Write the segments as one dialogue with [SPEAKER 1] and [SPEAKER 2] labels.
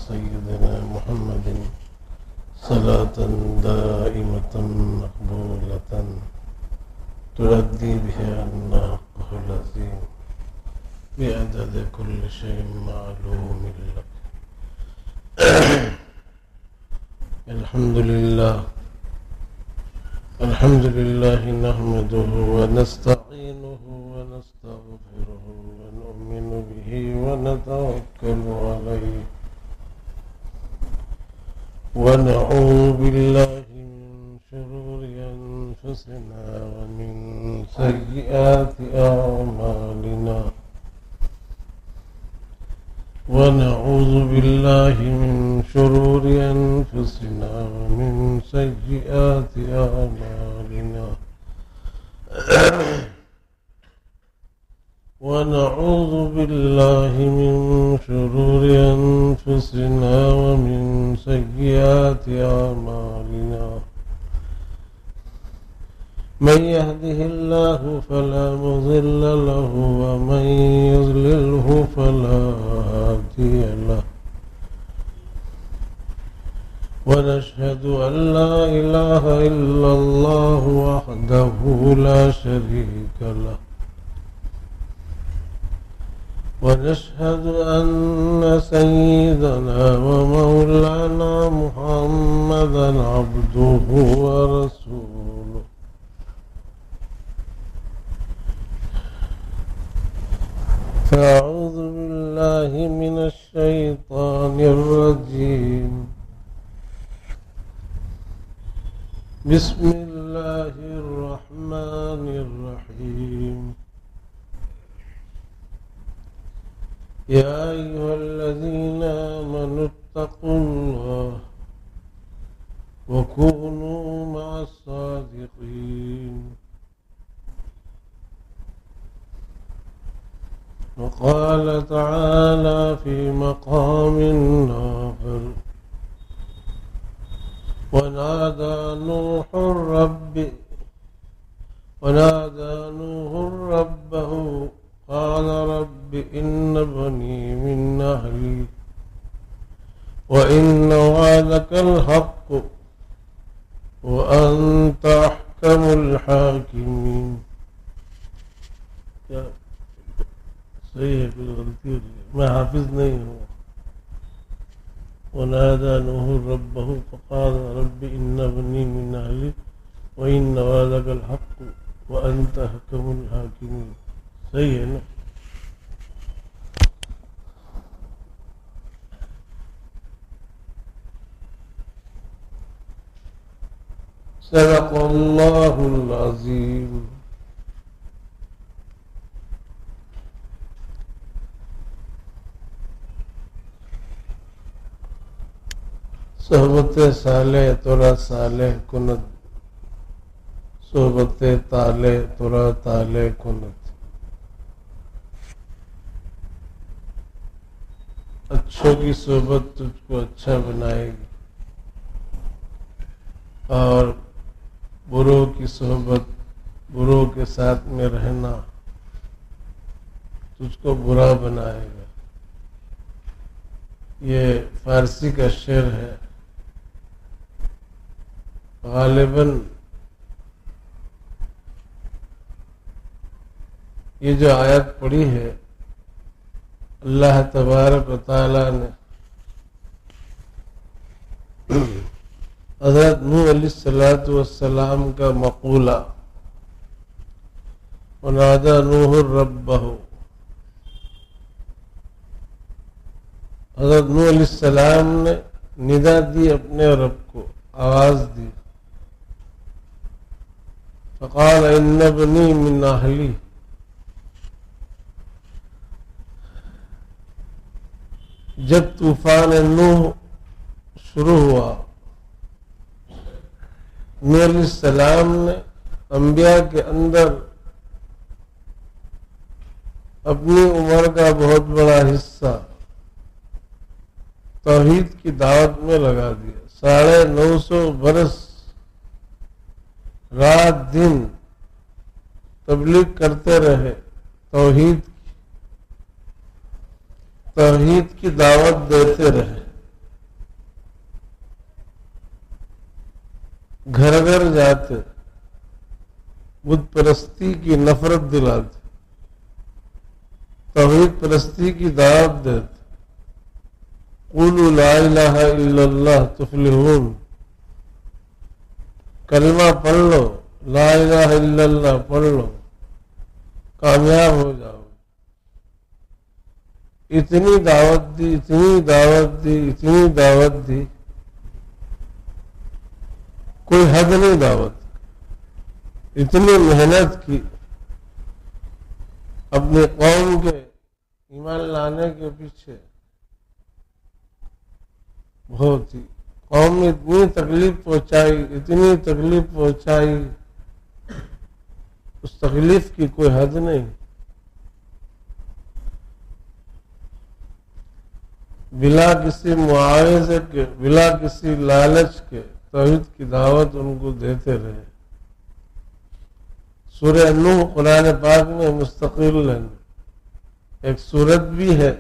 [SPEAKER 1] سيدنا محمد صلاة دائمة مقبولة تؤدي بها عنا حقه العظيم بعدد كل شيء معلوم لك. الحمد لله نحمده ونستعينه ونستغفره ونؤمن به ونتوكل عليه ونعوذ بالله من شرور أنفسنا ومن سيئات أعمالنا ونعوذ بالله من شرور أنفسنا ومن سيئات أعمالنا ونعوذ بالله من شرور أنفسنا ومن سيئات أعمالنا من يهده الله فلا مضل له ومن يضلله فلا هادي له ونشهد أن لا إله إلا الله وحده لا شريك له ونشهد أن سيدنا ومولانا محمدا عبده ورسوله أعوذ بالله من الشيطان الرجيم بسم الله الرحمن الرحيم يا أيها الذين آمنوا اتقوا الله وكونوا مع الصادقين وقال تعالى في مقام آخر ونادى نوح ربه قال رب إن ابني من أهلي وإن وعدك الحق وأنت أحكم الحاكمين. صحیح ہے، کوئی غلطی ہو رہی ہے، میں حافظ نہیں ہوں. ونادى نوح ربه فقال رب إن ابني من أهلي وإن وعدك الحق وأنت أحكم الحاكمين. صحیح ہے نا؟ صدق اللہ العظیم. صحبت صالح ترا صالح کند، صحبت طالح ترا طالح کند. اچھوں کی صحبت تجھ کو اچھا بنائے گی اور بروں کی صحبت، بروں کے ساتھ میں رہنا تجھ کو برا بنائے گا. یہ فارسی کا شعر ہے. غالباً یہ جو آیت پڑھی ہے اللہ تبارک و تعالی نے حضرت نوح علیہ السلام کا مقولہ ونادى نوح ربه، حضرت نوح علیہ السلام نے ندا دی اپنے رب کو، آواز دی. فقال ان ابنی من اہلی، جب طوفان نوح شروع ہوا نوح علیہ السلام نے انبیاء کے اندر اپنی عمر کا بہت بڑا حصہ توحید کی دعوت میں لگا دیا. 950 برس رات دن تبلیغ کرتے رہے، توحید کی دعوت دیتے رہے. گھر گھر جاتے، بت پرستی کی نفرت دلاتے، توحید پرستی کی دعوت دیتے، قولوا لا الہ الا اللہ تفلحون، کلمہ پڑھ لو، لا الہ الا اللہ پڑھ لو، کامیاب ہو جاؤ۔ اتنی دعوت دی، اتنی دعوت دی، اتنی دعوت دی، کوئی حد نہیں دعوت، اتنی محنت کی اپنے قوم کے ایمان لانے کے پیچھے، بہت ہی قوم میں اتنی تکلیف پہنچائی، اتنی تکلیف پہنچائی، اس تکلیف کی کوئی حد نہیں۔ بلا کسی معاوضے کے، بلا کسی لالچ کے توحید کی دعوت ان کو دیتے رہے۔ سورہ نوح قرآن پاک میں مستقل ایک سورت بھی ہے،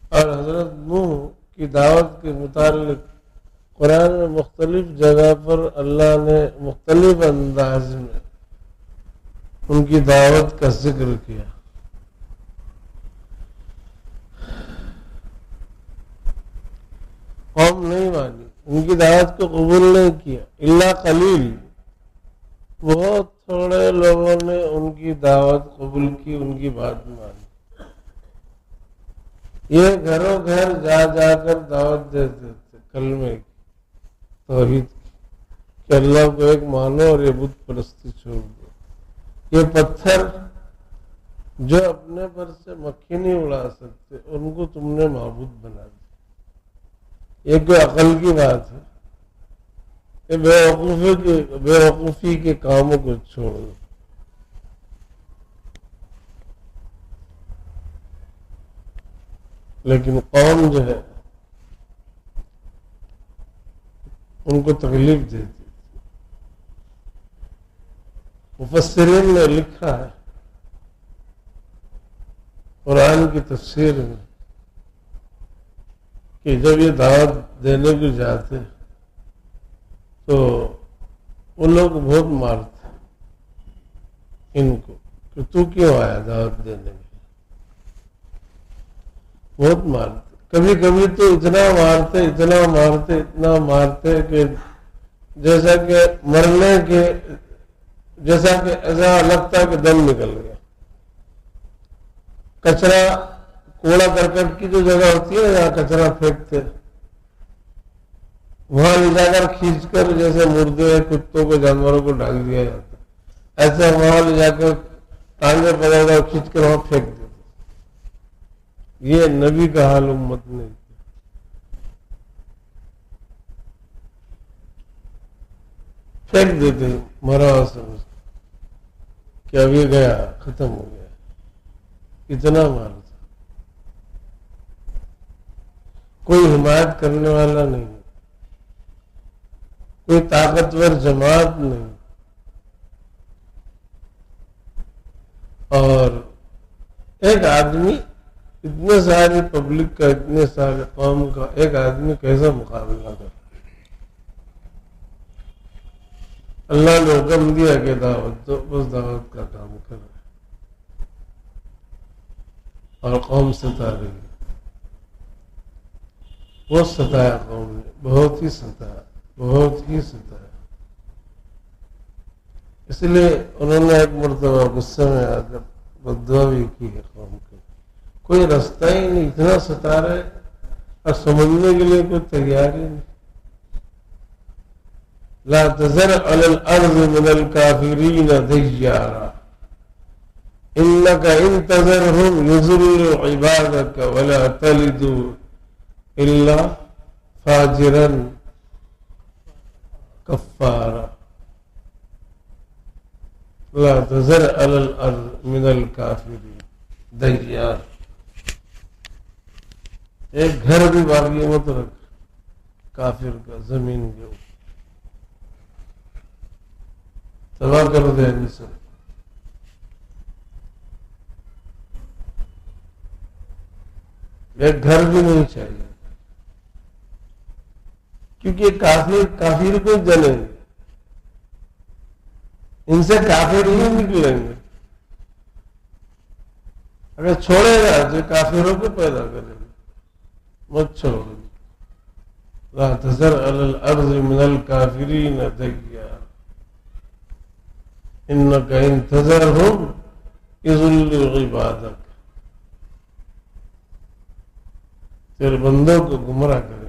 [SPEAKER 1] اور حضرت نوح کی دعوت کے متعلق قرآن میں مختلف جگہ پر اللہ نے مختلف انداز میں ان کی دعوت کا ذکر کیا۔ قوم نہیں مانی، ان کی دعوت کو قبول نہیں کیا، الا قلیل، بہت تھوڑے لوگوں نے ان کی دعوت قبول کی، ان کی بات مانی۔ یہ گھروں گھر جا جا کر دعوت دیتے تھے کلمے کی، توحید کی، کہ اللہ کو ایک مانو اور یہ بت پرستی چھوڑ دو۔ یہ پتھر جو اپنے پر سے مکھی نہیں اڑا سکتے، ان کو تم نے معبود بنا دیا۔ یہ کوئی عقل کی بات ہے؟ یہ بے وقوفی کے کاموں کو چھوڑ دو۔ لیکن قوم جو ہے ان کو تکلیف دیتی۔ مفسرین نے لکھا ہے قرآن کی تفسیر میں کہ جب یہ دعوت دینے کو جاتے تو وہ لوگ بہت مارتے ان کو کہ تو کیوں آیا دعوت دینے میں، بہت مارتے۔ کبھی کبھی تو اتنا مارتے، اتنا مارتے، اتنا مارتے کہ جیسا کہ مرنے کے، جیسا کہ ایسا لگتا کہ دم نکل گیا۔ کچرا، کوڑا کرکٹ کی جو جگہ ہوتی ہے جہاں کچرا پھینکتے، وہاں لے جا کر کھینچ کر، جیسے مردے کتوں کو، جانوروں کو ڈال دیا جاتا، ایسا وہاں لے جا کر ٹانگے پکڑ کر کھینچ کر وہاں پھینک دیتے۔ یہ نبی کا حال امت نے کیا۔ پھینک دیتے مرا ہوا سمجھ کہ اب یہ گیا، ختم ہو گیا۔ اتنا مارا، کوئی حمایت کرنے والا نہیں، کوئی طاقتور جماعت نہیں، اور ایک آدمی اتنے ساری پبلک کا، اتنے سارے قوم کا ایک آدمی کیسا مقابلہ کر؟ اللہ نے حکم دیا کہ دعوت تو اس دعوت کا کام کر رہے، اور قوم ستا رہی ہے۔ بہت ستایا قوم نے، بہت ہی ستایا، بہت ہی ستایا۔ اس لیے انہوں نے ایک مرتبہ غصے میں آ کر بددعا بھی کی ہے قوم کو، کوئی رستہ ہی نہیں، اتنا ستا رہے اور سمجھنے کے لیے کوئی تیار ہی نہیں۔ لا تذر علی الارض من الکافرین دیارا انک ان تذرهم یضلوا عبادک ولا تلدوا الا فاجرا کفارا۔ لا تذر علی الارض من الکافرین دیار، ایک گھر بھی باقی مت رکھ کافر کا زمین کے اوپر، تباہ کر دے ان سے۔ ایک گھر بھی نہیں چاہیے، کیونکہ کافر کو جلیں گے، ان سے کافر نہیں نکلیں گے. اگر چھوڑے گا تو کافروں کو پیدا کرے گا. مت چھوڑ. لا تذر علی الارض من الکافرین دیارا انک ان تذرہم یضلوا عبادک. تیرے بندوں کو گمراہ کریں.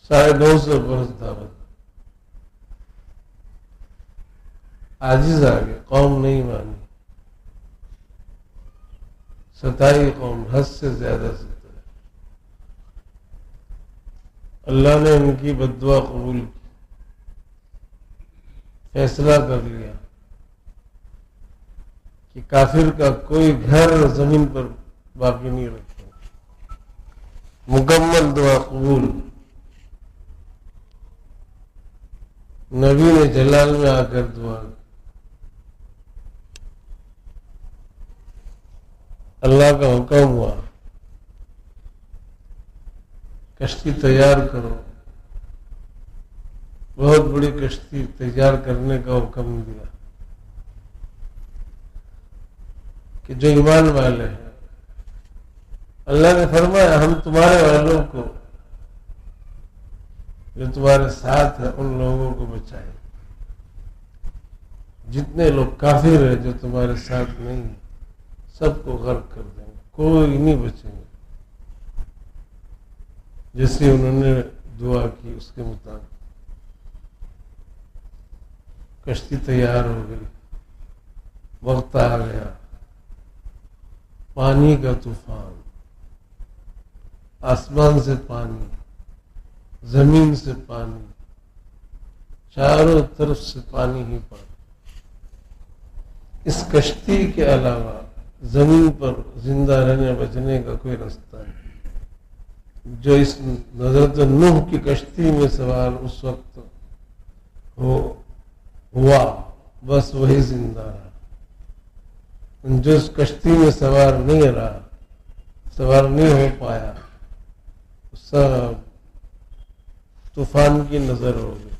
[SPEAKER 1] 950 برس دعوت عاجز آ گئے. قوم نہیں مانی. 27 قوم حد سے زیادہ ستائے. اللہ نے ان کی بددعا قبول کی. فیصلہ کر لیا کہ کافر کا کوئی گھر زمین پر باقی نہیں رکھتا. مکمل دعا قبول. نبی نے جلال میں آ کر دعا کی. اللہ کا حکم ہوا کشتی تیار کرو. بہت بڑی کشتی تیار کرنے کا حکم دیا کہ جو ایمان والے ہیں. اللہ نے فرمایا ہم تمہارے والوں کو جو تمہارے ساتھ ہیں ان لوگوں کو بچائیں. جتنے لوگ کافر ہیں جو تمہارے ساتھ نہیں ہیں سب کو غرق کر دیں گے. کوئی نہیں بچیں گے. جیسے انہوں نے دعا کی اس کے مطابق کشتی تیار ہو گئی. وقت آ گیا. پانی کا طوفان. آسمان سے پانی, زمین سے پانی, چاروں طرف سے پانی ہی پانی. اس کشتی کے علاوہ زمین پر زندہ رہنے بچنے کا کوئی راستہ نہیں. جو اس حضرت نوح کی کشتی میں سوار اس وقت ہوا بس وہی زندہ رہا. جو اس کشتی میں سوار نہیں رہا, سوار نہیں ہو پایا, سب طوفان کی نظر ہو گئی.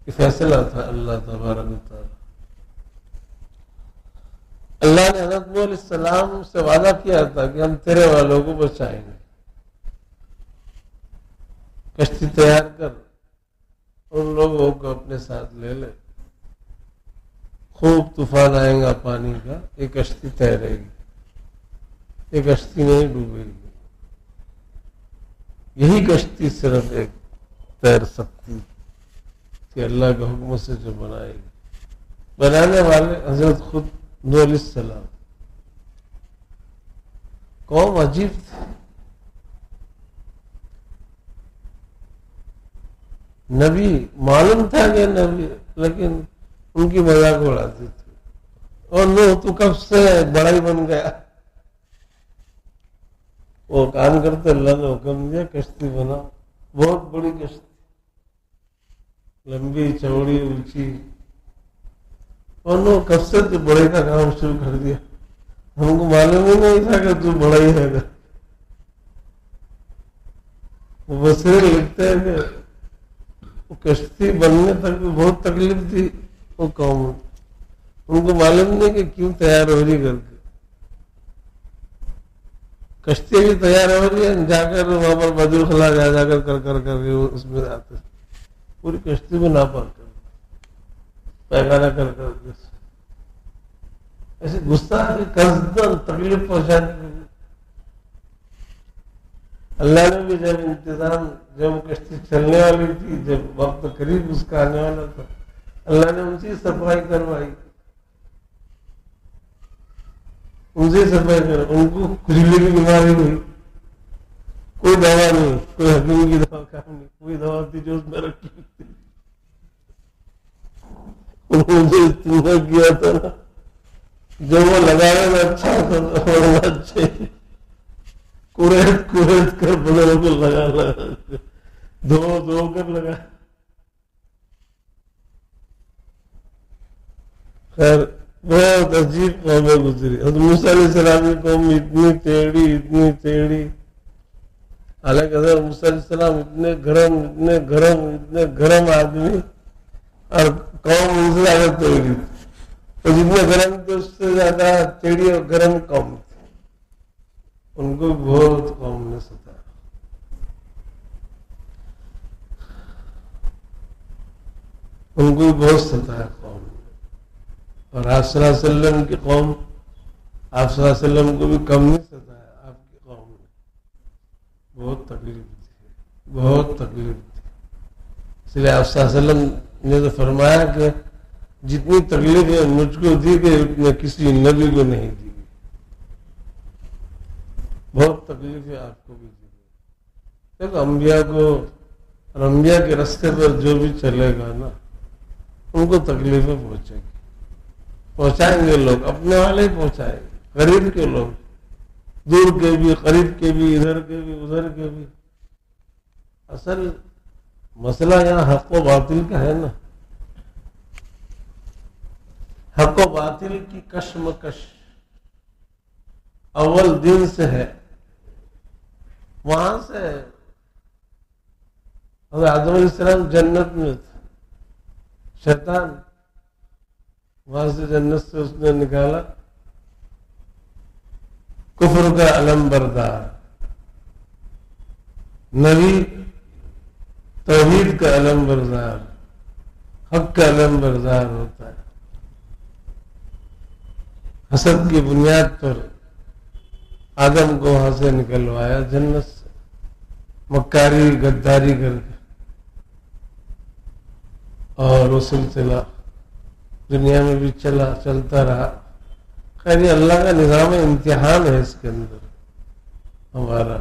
[SPEAKER 1] یہ فیصلہ تھا اللہ تبارک و تعالی. اللہ نے حضرت نوح علیہ السلام سے وعدہ کیا تھا کہ ہم تیرے والوں کو بچائیں گے. کشتی تیار کر, ان لوگوں کو اپنے ساتھ لے لے. خوب طوفان آئے گا پانی کا, یہ کشتی تیرے گی, یہ کشتی نہیں ڈوبے گی. یہی کشتی صرف ایک تیر سکتی کہ اللہ کے حکم سے جو بنائے گی. بنانے والے حضرت خود نوح علیہ السلام. قوم عجیب تھی. نبی معلوم تھا کہ نبی, لیکن ان کی مذاق اڑاتی تھی. اور نوح تو کب سے بڑا ہی بن گیا. وہ کام کرتے اللہ نے حکم دیا کشتی بنا. بہت بڑی کشتی, لمبی چوڑی اونچی. اور نوح کب سے تو بڑے کا کام شروع کر دیا. ہم کو معلوم ہی نہیں تھا کہ تو بڑا ہی ہے. وہ بصیر لکھتے ہیں کہ وہ کشتی بننے تک بھی بہت تکلیف تھی وہ قوم. ان کو معلوم نہیں کہ کیوں تیار ہو رہی کر کے. کشتی بھی تیار ہو رہی ہے, جا کر وہاں پر بدر خلا جا کر کے اس میں آتے. پوری کشتی میں ناپاک کر پیغانہ کر کے ایسے گستاخی قصداً تکلیف پہنچانے کے لیے. اللہ نے بھی جب انتظام, جب کشتی چلنے والی تھی, جب وقت قریب اس کا آنے والا تھا, اللہ نے ان سے صفائی کروائی. ان سے صفائی کر, ان کو کھجلی کی بیماری ہوئی. کوئی دوا نہیں, کوئی حکیم کی دوا کام نہیں. کوئی دوا تھی جو اس میں رکھی تھی. انہوں نے استعمال کیا تھا نا, جب وہ لگانے میں اچھا تھا اچھے کوریت کر بدلوں کو لگا دھو کر لگا. خیر بہت عجیب قومیں گزری. حضرت موسیٰ علیہ السلام کی قوم اتنی ٹیڑھی. حالانکہ حضرت موسیٰ علیہ السلام اتنے گرم آدمی اور قوم ان سے زیادہ ٹیڑھی تھی. تو جتنے گرم تھے اس سے زیادہ ٹیڑھی اور گرم قوم تھی. ان کو بہت قوم نے ستایا. ان کو بہت ستایا قوم نے. اور آپ صلی اللہ علیہ وسلم کی قوم آپ صلی اللہ علیہ وسلم کو بھی کم نہیں ستایا. آپ کی قوم نے بہت تکلیف دی. بہت تکلیف دی. اس لیے آپ صلی اللہ علیہ وسلم نے تو فرمایا کہ جتنی تکلیفیں مجھ کو دی گئی اتنے کسی نبی کو نہیں دی گئی. بہت تکلیفیں آپ کو بھی دی گئی. دیکھو انبیاء کو اور انبیاء کے راستے پر جو بھی چلے گا نا ان کو تکلیفیں پہنچائیں گے. لوگ اپنے والے ہی پہنچائیں گے. قریب کے لوگ, دور کے بھی, قریب کے بھی, ادھر کے بھی, ادھر کے بھی. اصل مسئلہ یہاں حق و باطل کا ہے نا. حق و باطل کی کشمکش اول دن سے ہے. وہاں سے حضرت آدم علیہ السلام جنت میں تھے. شیطان وہاں سے جنت سے اس نے نکالا. کفر کا علم بردار نبی, توحید کا علم بردار, حق کا علم بردار ہوتا ہے. حسد کی بنیاد پر آدم کو وہاں سے نکلوایا جنت سے, مکاری غداری کر کے. اور وہ سلسلہ دنیا میں بھی چلتا رہا. خیر یہ اللہ کا نظام امتحان ہے. اس کے اندر ہمارا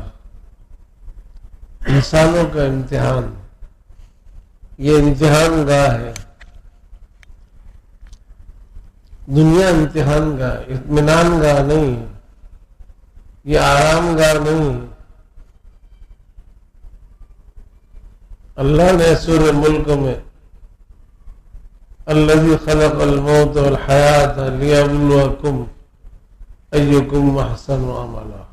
[SPEAKER 1] انسانوں کا امتحان, یہ امتحان گاہ ہے. دنیا امتحان گاہ, اطمینان گاہ نہیں, یہ آرام گاہ نہیں. اللہ نے سورہ ملک میں الذی خلق الموت والحیات لیبلوکم ایکم احسن عملا.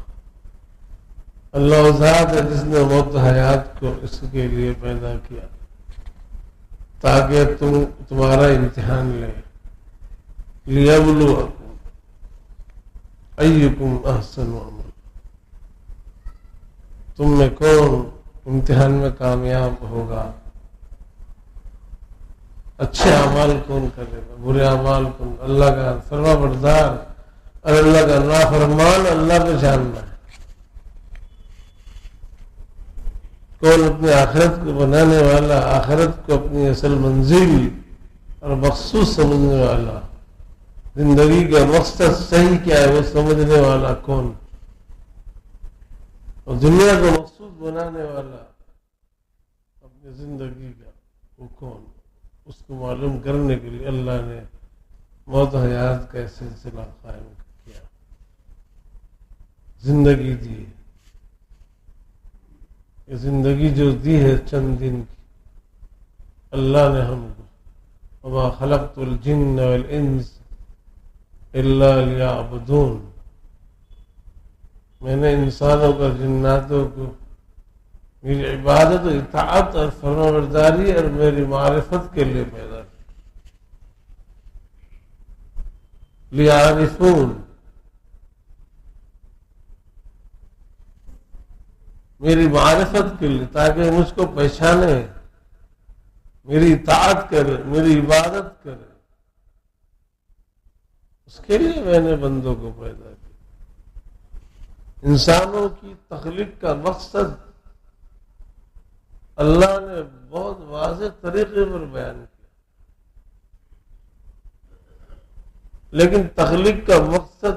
[SPEAKER 1] اللہ ذات ہے جس نے موت حیات کو اس کے لیے پیدا کیا تاکہ تمہارا امتحان لے. لیبلوکم ایکم احسن عملا. تم میں کون امتحان میں کامیاب ہوگا, اچھے اعمال کون کرے گا, برے اعمال کون. اللہ کا فرما بردار اور اللہ کا نافرمان اللہ پہ جاننا ہے. کون اپنی آخرت کو بنانے والا, آخرت کو اپنی اصل منزل اور مخصوص سمجھنے والا, زندگی کا مقصد صحیح کیا ہے وہ سمجھنے والا کون, اور دنیا کو مقصود بنانے والا اپنی زندگی کا وہ کون. اس کو معلوم کرنے کے لیے اللہ نے موت حیات کا سلسلہ قائم کیا, زندگی دی. یہ زندگی جو دی ہے چند دن کی اللہ نے ہم کو, وما خلقت الجن والانس الا لیعبدون. میں نے انسانوں کا جناتوں کو میری عبادت و اطاعت اور فرما برداری اور میری معرفت کے لیے پیدا کیا. لیعرفون, میری معرفت کے لیے, تاکہ مجھ کو پہچانے, میری اطاعت کرے, میری عبادت کرے. اس کے لیے میں نے بندوں کو پیدا کیا. انسانوں کی تخلیق کا مقصد اللہ نے بہت واضح طریقے پر بیان کیا, لیکن تخلیق کا مقصد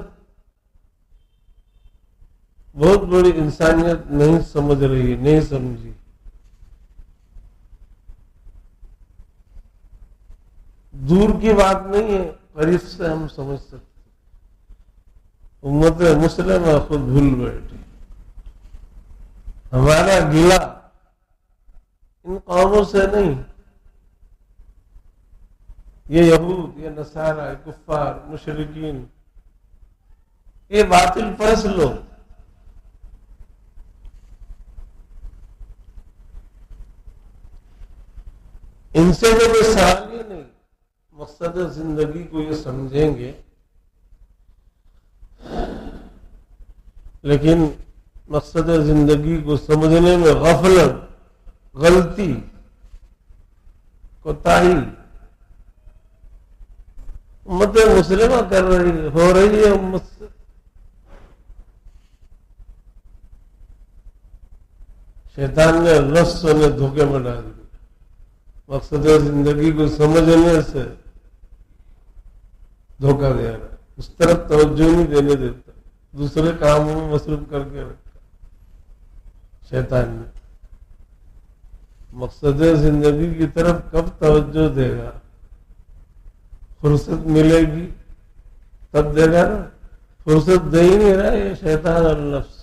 [SPEAKER 1] بہت بڑی انسانیت نہیں سمجھ رہی, نہیں سمجھی. دور کی بات نہیں ہے, قریب سے ہم سمجھ سکتے. امت مسلمہ خود بھول بیٹھی. ہمارا گلہ ان قوموں سے نہیں, یہ یہود، یہ نصارہ، یہ کفار، مشرکین، یہ باطل پرست لوگ، ان سے تو کوئی سوال ہی نہیں. مقصد زندگی کو یہ سمجھیں گے، لیکن مقصد زندگی کو سمجھنے میں غفلت، غلطی، کوتاہی امت مسلمہ ہو رہی ہے. امت سے شیطان نے نفس نے دھوکے میں ڈال دیا. مقصد زندگی کو سمجھنے سے دھوکہ دے رہا ہے، اس طرف توجہ نہیں دینے دیتا، دوسرے کاموں میں مصروف کر کے رکھا شیطان نے. مقصد زندگی کی طرف کب توجہ دے گا؟ فرصت ملے گی تب دے گا نا. فرصت دے ہی نہیں رہا یہ شیطان اور نفس.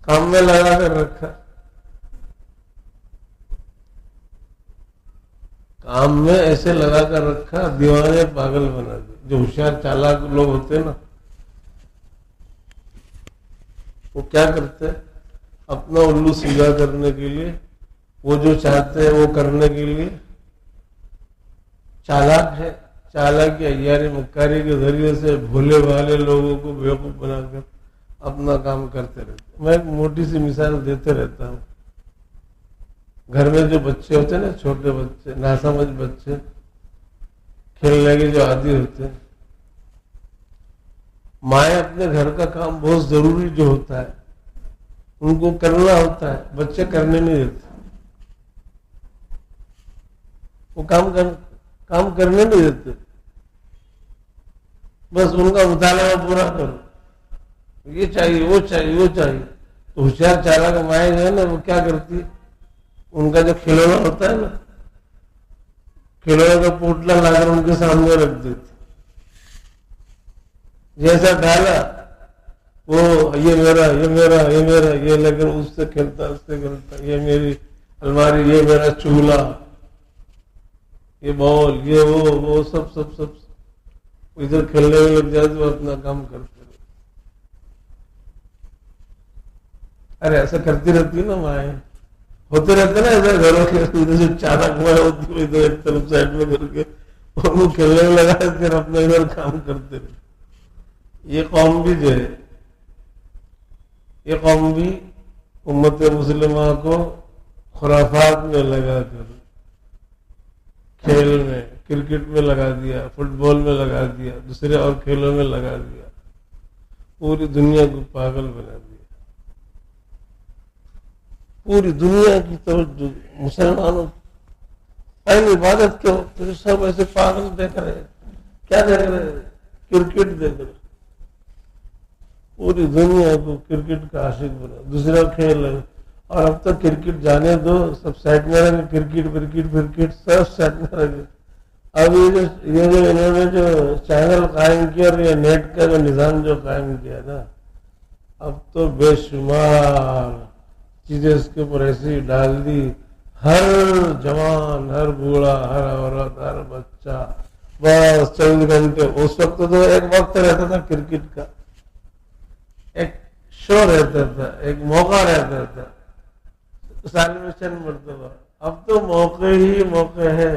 [SPEAKER 1] کام میں لگا کر رکھا، کام میں ایسے لگا کر رکھا، دیوانے پاگل بنا دے. جو ہوشیار چالاک لوگ ہوتے نا، وہ کیا کرتے ہیں؟ اپنا الو سیدھا کرنے کے لیے، وہ جو چاہتے ہیں وہ کرنے کے لیے چالاک ہے. چالاکی عیاری مکاری کے ذریعے سے بھولے بھالے لوگوں کو بیوقوف بنا کر اپنا کام کرتے رہتے. میں ایک موٹی سی مثال دیتے رہتا ہوں. گھر میں جو بچے ہوتے ہیں نا، چھوٹے بچے، ناسمجھ بچے، کھیلنے کے جو عادی ہوتے ہیں، مائیں اپنے گھر کا کام بہت ضروری جو ہوتا ہے ان کو کرنا ہوتا ہے، بچے کرنے نہیں دیتے. وہ کام کرنے نہیں دیتے، بس ان کا مطالبہ پورا کرو، یہ چاہیے وہ چاہیے وہ چاہیے. تو ہوشیار چالاک مائیں جو ہے نا، وہ کیا کرتی، ان کا جو کھلونا ہوتا ہے نا، کھلونے کا پوٹلا لا کر ان کے سامنے رکھ دیتی. جیسا ڈالا وہ یہ میرا یہ میرا یہ میرا یہ، لیکن اس سے کھیلتا اس سے کھیلتا، یہ میری الماری، یہ میرا چولہا، یہ بال، یہ وہ سب ادھر کھیلنے میں لگ جاتے، وہ اپنا کام کرتے رہتے. ارے ایسا کرتی رہتی ہے نا مائیں، ہوتے رہتے نا ایسا گھروں کے ادھر سے چالاک مائیں ہوتی ہے، ادھر ایک طرف سائڈ میں کر کے ان کو کھیلنے میں لگا پھر اپنا ادھر کام کرتے رہتے. یہ قوم بھی جو ہے، یہ قوم بھی امت مسلمہ کو خرافات میں لگا کر، کھیل میں، کرکٹ میں لگا دیا، فٹ بال میں لگا دیا، دوسرے اور کھیلوں میں لگا دیا، پوری دنیا کو پاگل بنا دیا. پوری دنیا کی توجہ مسلمانوں پہلی عبادت کے وقت سب ایسے پاگل دیکھ رہے ہیں. کیا دیکھ رہے ہیں؟ کرکٹ دیکھ رہے. پوری دنیا کو کرکٹ کا عاشق بنا، دوسرا کھیل ہے. اور اب تک کرکٹ جانے دو، سب سائڈ میں رہے، کرکٹ سب سائڈ میں رہے. اب یہ جو انہوں نے جو چینل قائم کیا اور یہ نیٹ کا جو نظام جو قائم کیا نا، اب تو بے شمار چیزیں اس کے اوپر ایسی ڈال دی. ہر جوان، ہر بوڑھا، ہر عورت، ہر بچہ بس 24 گھنٹے. اس وقت تو ایک وقت رہتا تھا کرکٹ کا، ایک شو رہتا تھا، ایک موقع رہتا تھا سال میں چند مرتبہ. اب تو موقع ہی موقع ہے،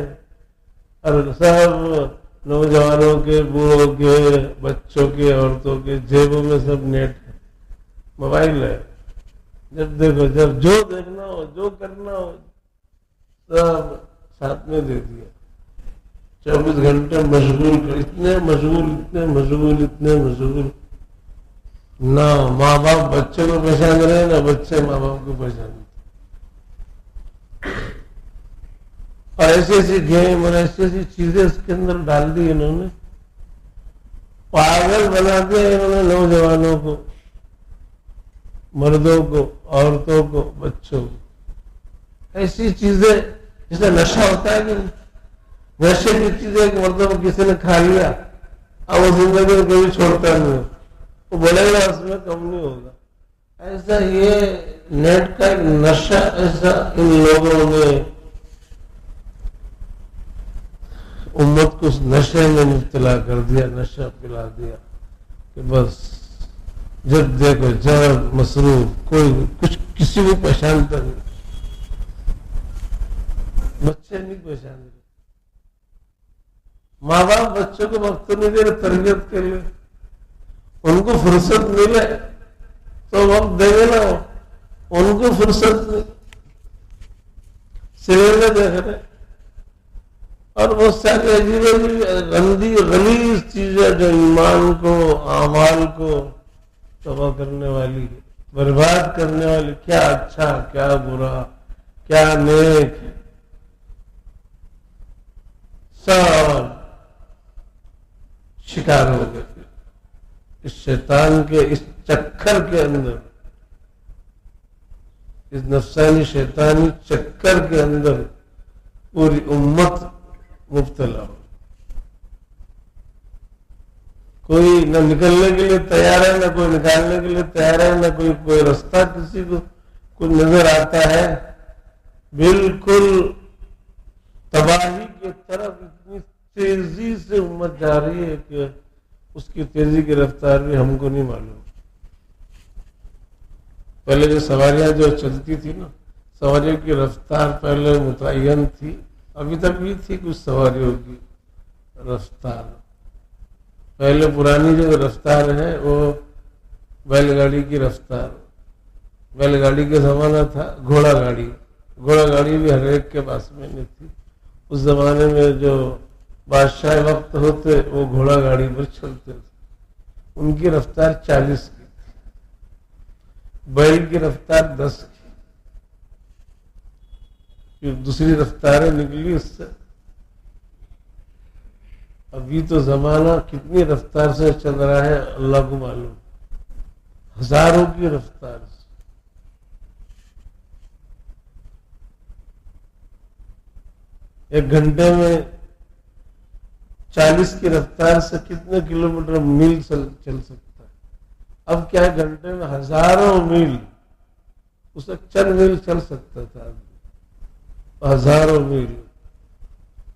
[SPEAKER 1] اور سب نوجوانوں کے، بوڑھوں کے، بچوں کے، عورتوں کے جیبوں میں سب نیٹ ہے، موبائل ہے. جب دیکھو، جب جو دیکھنا ہو، جو کرنا ہو، سب ساتھ میں دے دیا. 24 گھنٹے مشغول، اتنے مشغول نہ ماں باپ بچوں کو پہچان رہے، نہ بچے ماں باپ کو پہچان. اور ایسی گیم اور ایسی چیزیں اس کے اندر ڈال دی انہوں نے، پاگل بنا دیا انہوں نے نوجوانوں کو، مردوں کو، عورتوں کو، بچوں کو. ایسی چیزیں جیسے نشہ ہوتا ہے کہ نشے کی چیزیں ایک مرتبہ کسی نے کھا لیا، اب وہ زندگی میں کبھی چھوڑتا نہیں، وہ بولے گا اس میں کم نہیں ہوگا. ایسا یہ نیٹ کا ایک نشہ ایسا ان لوگوں نے امت کو اس نشے میں مبتلا کر دیا، نشہ پلا دیا کہ بس جب دیکھو جب مصروف، کوئی کچھ کسی کو پہچانتا نہیں، بچے نہیں پہچانتے، ماں باپ بچوں کو وقت نہیں دے رہے تربیت کے لیے، ان کو فرصت ملے تو وقت دے نا، ان کو فرصت نہیں، سیریلیں دیکھ رہے اور بہت ساری عجیب عجیب گندی غلیظ چیزیں جو ایمان کو، اعمال کو تباہ کرنے والی، برباد کرنے والی، کیا اچھا کیا برا کیا نیک، سب شکار ہو گئے اس شیطان کے اس چکر کے اندر، اس نفسانی شیطانی چکر کے اندر پوری امت مبتلا ہو، کوئی نہ نکلنے کے لیے تیار ہے، نہ کوئی نکالنے کے لیے تیار ہے، نہ کوئی راستہ کسی کو کچھ نظر آتا ہے، بالکل تباہی کی طرف اتنی تیزی سے امت جا رہی ہے کہ اس کی تیزی کی رفتار بھی ہم کو نہیں معلوم۔ پہلے جو سواریاں جو چلتی تھی نا، سواریوں کی رفتار پہلے متعین تھی، ابھی تک بھی تھی کچھ سواریوں کی رفتار، پہلے پرانی جو رفتار ہے وہ بیل گاڑی کی رفتار، بیل گاڑی کا زمانہ تھا، گھوڑا گاڑی بھی ہر ایک کے پاس میں نہیں تھی، اس زمانے میں جو بادشاہ وقت ہوتے وہ گھوڑا گاڑی پر چلتے تھے، ان کی رفتار 40 کی تھی، بیل کی رفتار 10 کی، پھر دوسری رفتاریں نکلی اس سے۔ ابھی تو زمانہ کتنی رفتار سے چل رہا ہے اللہ کو معلوم، ہزاروں کی رفتار سے۔ ایک گھنٹے میں 40 کی رفتار سے کتنے کلومیٹر میل چل سکتا ہے، اب کیا گھنٹے میں ہزاروں میل، اس وقت چند میل چل سکتا تھا، ہزاروں میل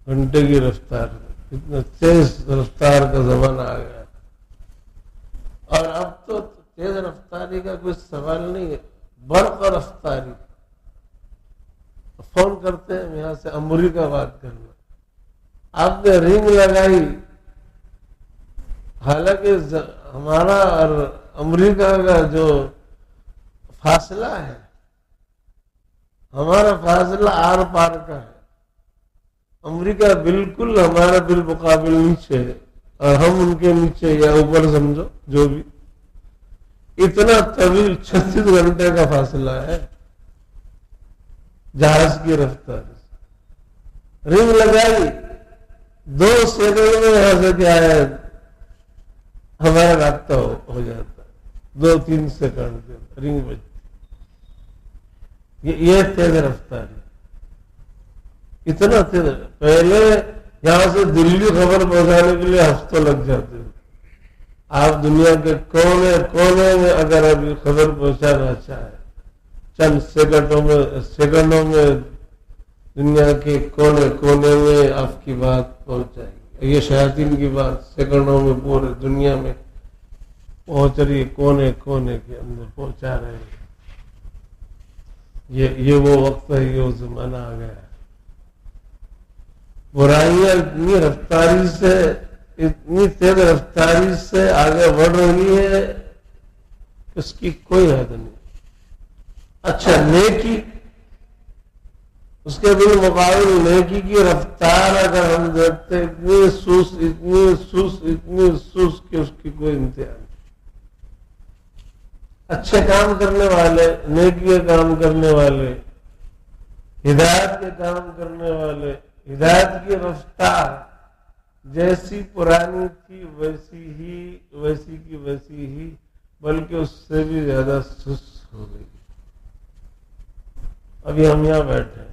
[SPEAKER 1] گھنٹے کی رفتار، اتنا تیز رفتار کا زمانہ آ گیا، اور اب تو تیز رفتاری کا کوئی سوال نہیں ہے، برق رفتاری، فون کرتے ہیں یہاں سے امریکہ بات کرنا، آپ نے رنگ لگائی، حالانکہ ہمارا اور امریکہ کا جو فاصلہ ہے، ہمارا فاصلہ آر پار کا ہے، امریکہ بالکل ہمارا بالمقابل نیچے ہے اور ہم ان کے نیچے یا اوپر سمجھو، جو بھی اتنا طویل 36 گھنٹے کا فاصلہ ہے جہاز کی رفتار، رنگ لگائی 2 سیکنڈ میں یہاں سے کیا ہے ہمارا رابطہ ہو جاتا ہے، 2-3 سیکنڈ کے رنگ بجتی، یہ تیز رفتار ہے، اتنا تیز۔ پہلے یہاں سے دلی خبر پہنچانے کے لیے ہفتوں لگ جاتے ہیں، آپ دنیا کے کونے کونے میں اگر ابھی خبر پہنچانا چاہیں، چند سیکنڈوں میں دنیا کے کونے کونے میں آپ کی بات پہنچ جائے گی، یہ شیاطین کی بات سیکنڈوں میں پورے دنیا میں پہنچ رہی، کونے کونے کے اندر پہنچا رہے ہیں، یہ وہ وقت ہے، یہ وہ زمانہ آ گیا ہے۔ برائیاں اتنی رفتاری سے، اتنی تیز رفتاری سے آگے بڑھ رہی ہے کہ اس کی کوئی حد نہیں۔ اچھا نیکی، اس کے بالمقابل نیکی کی رفتار اگر ہم دیکھتے اتنی سوس کہ اس کی کوئی انتہا نہیں۔ اچھے کام کرنے والے، نیکی کے کام کرنے والے، ہدایت کے کام کرنے والے، ہدایت کی رفتار جیسی پرانی تھی ویسی ہی بلکہ اس سے بھی زیادہ سست ہو گئی۔ ابھی ہم یہاں بیٹھے ہیں